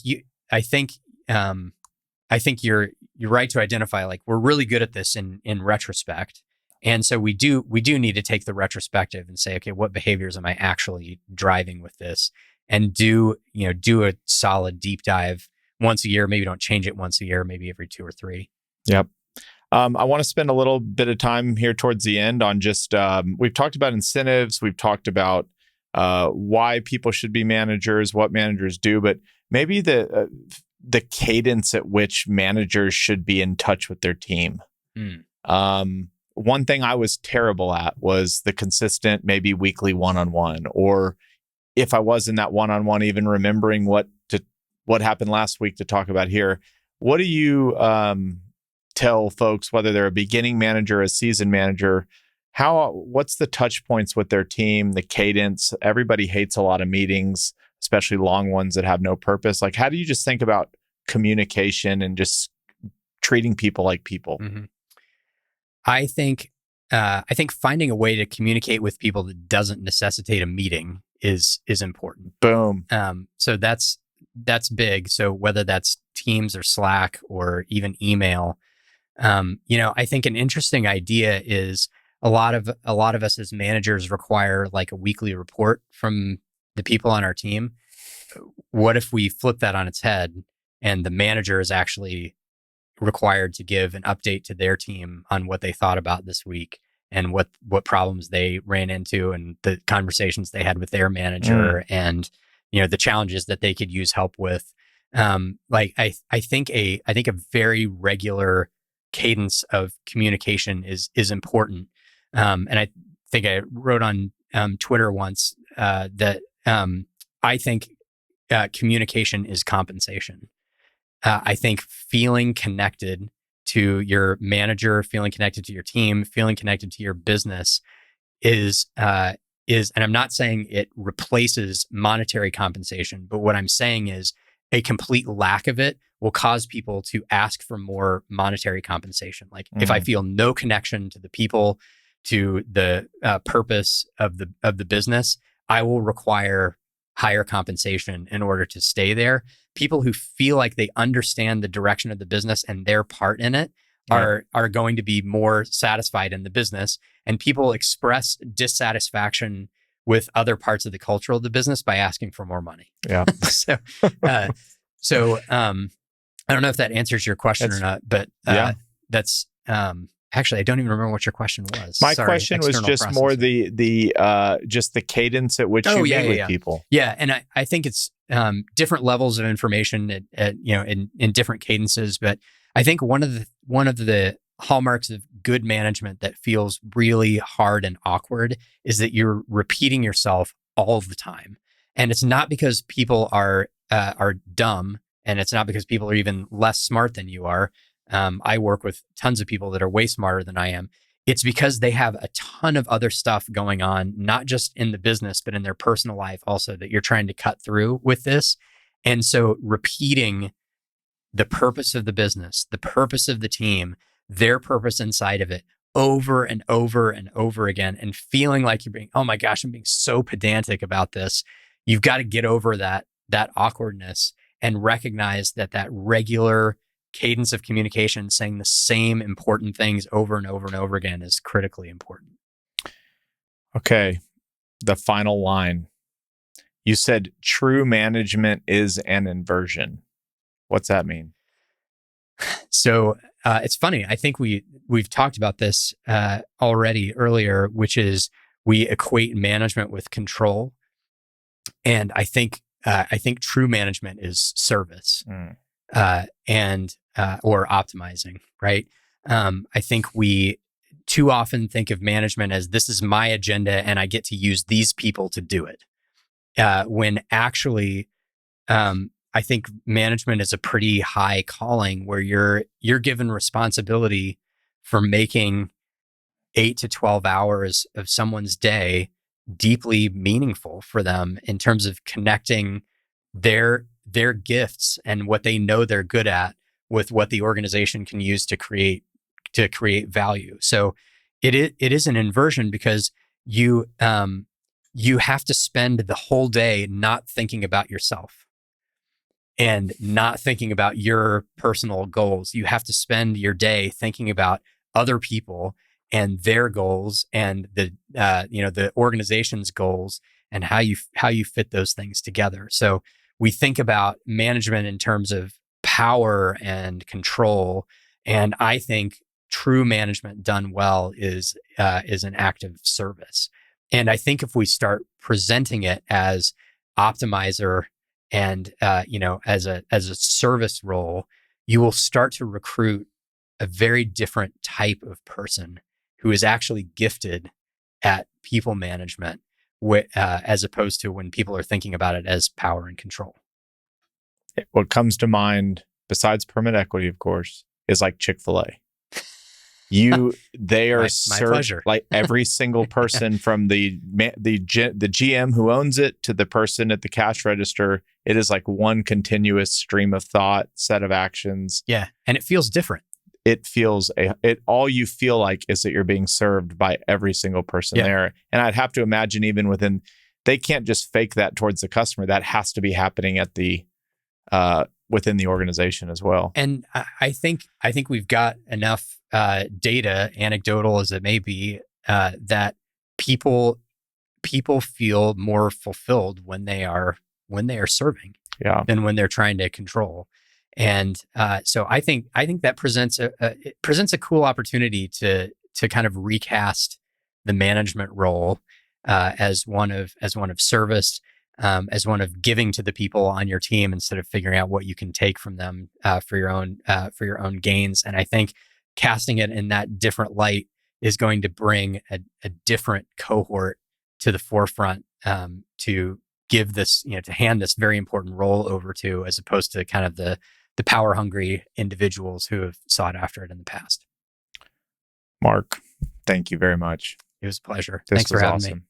I think you're right to identify, like, we're really good at this in retrospect. And so we do need to take the retrospective and say, okay, what behaviors am I actually driving with this? And do a solid deep dive once a year. Maybe don't change it once a year, maybe every 2 or 3. Yep. I want to spend a little bit of time here towards the end on just, we've talked about incentives. We've talked about why people should be managers, what managers do, but maybe the cadence at which managers should be in touch with their team. One thing I was terrible at was the consistent, maybe weekly one-on-one, or if I was in that one-on-one, even remembering what happened last week to talk about here. What do you tell folks, whether they're a beginning manager, a seasoned manager, what's the touch points with their team, the cadence? Everybody hates a lot of meetings, especially long ones that have no purpose. Like, how do you just think about communication and just treating people like people? Mm-hmm. I think finding a way to communicate with people that doesn't necessitate a meeting is important. Boom. So that's big. So whether that's Teams or Slack or even email, I think an interesting idea is a lot of us as managers require, like, a weekly report from the people on our team. What if we flip that on its head, and the manager is actually required to give an update to their team on what they thought about this week and what problems they ran into and the conversations they had with their manager and the challenges that they could use help with. I think a very regular cadence of communication is important. And I think I wrote on Twitter once that I think communication is compensation. I think feeling connected to your manager, feeling connected to your team, feeling connected to your business is, and I'm not saying it replaces monetary compensation, but what I'm saying is a complete lack of it will cause people to ask for more monetary compensation. Like if I feel no connection to the people, to the purpose of the business, I will require higher compensation in order to stay there. People who feel like they understand the direction of the business and their part in it are going to be more satisfied in the business. And people express dissatisfaction with other parts of the culture of the business by asking for more money. Yeah. So I don't know if that answers your question or not, but that's actually, I don't even remember what your question was. My question was just processing. More just the cadence at which you meet with people. Yeah, and I think it's different levels of information in different cadences. But I think one of the hallmarks of good management that feels really hard and awkward is that you're repeating yourself all the time, and it's not because people are dumb, and it's not because people are even less smart than you are. I work with tons of people that are way smarter than I am. It's because they have a ton of other stuff going on, not just in the business, but in their personal life also, that you're trying to cut through with this. And so repeating the purpose of the business, the purpose of the team, their purpose inside of it over and over and over again, and feeling like you're being, oh my gosh, I'm being so pedantic about this. You've got to get over that awkwardness and recognize that regular cadence of communication, saying the same important things over and over and over again, is critically important. Okay. The final line. You said true management is an inversion. What's that mean? So it's funny. I think we've talked about this already earlier, which is we equate management with control. And I think true management is service. Or optimizing, right? I think we too often think of management as this is my agenda and I get to use these people to do it. When actually, I think management is a pretty high calling where you're given responsibility for making 8 to 12 hours of someone's day deeply meaningful for them in terms of connecting their gifts and what they know they're good at with what the organization can use to create value. So it is an inversion because you have to spend the whole day not thinking about yourself and not thinking about your personal goals. You have to spend your day thinking about other people and their goals and the organization's goals and how you fit those things together. So we think about management in terms of power and control, and I think true management done well is an act of service. And I think if we start presenting it as optimizer and as a service role, you will start to recruit a very different type of person who is actually gifted at people management, as opposed to when people are thinking about it as power and control. What comes to mind, besides permanent equity, of course, is like Chick-fil-A. They are served like every single person from the GM who owns it to the person at the cash register. It is like one continuous stream of thought, set of actions. Yeah, and it feels different. All you feel like is that you're being served by every single person there. And I'd have to imagine even they can't just fake that towards the customer. That has to be happening at within the organization as well. And I think we've got enough data, anecdotal as it may be, that people feel more fulfilled when they are serving than when they're trying to control. And so I think that presents it presents a cool opportunity to kind of recast the management role as one of service, as one of giving to the people on your team instead of figuring out what you can take from them for your own gains. And I think casting it in that different light is going to bring a different cohort to the forefront to give this, to hand this very important role over to, as opposed to kind of the power hungry individuals who have sought after it in the past. Mark, thank you very much. It was a pleasure. This Thanks for was having awesome. me.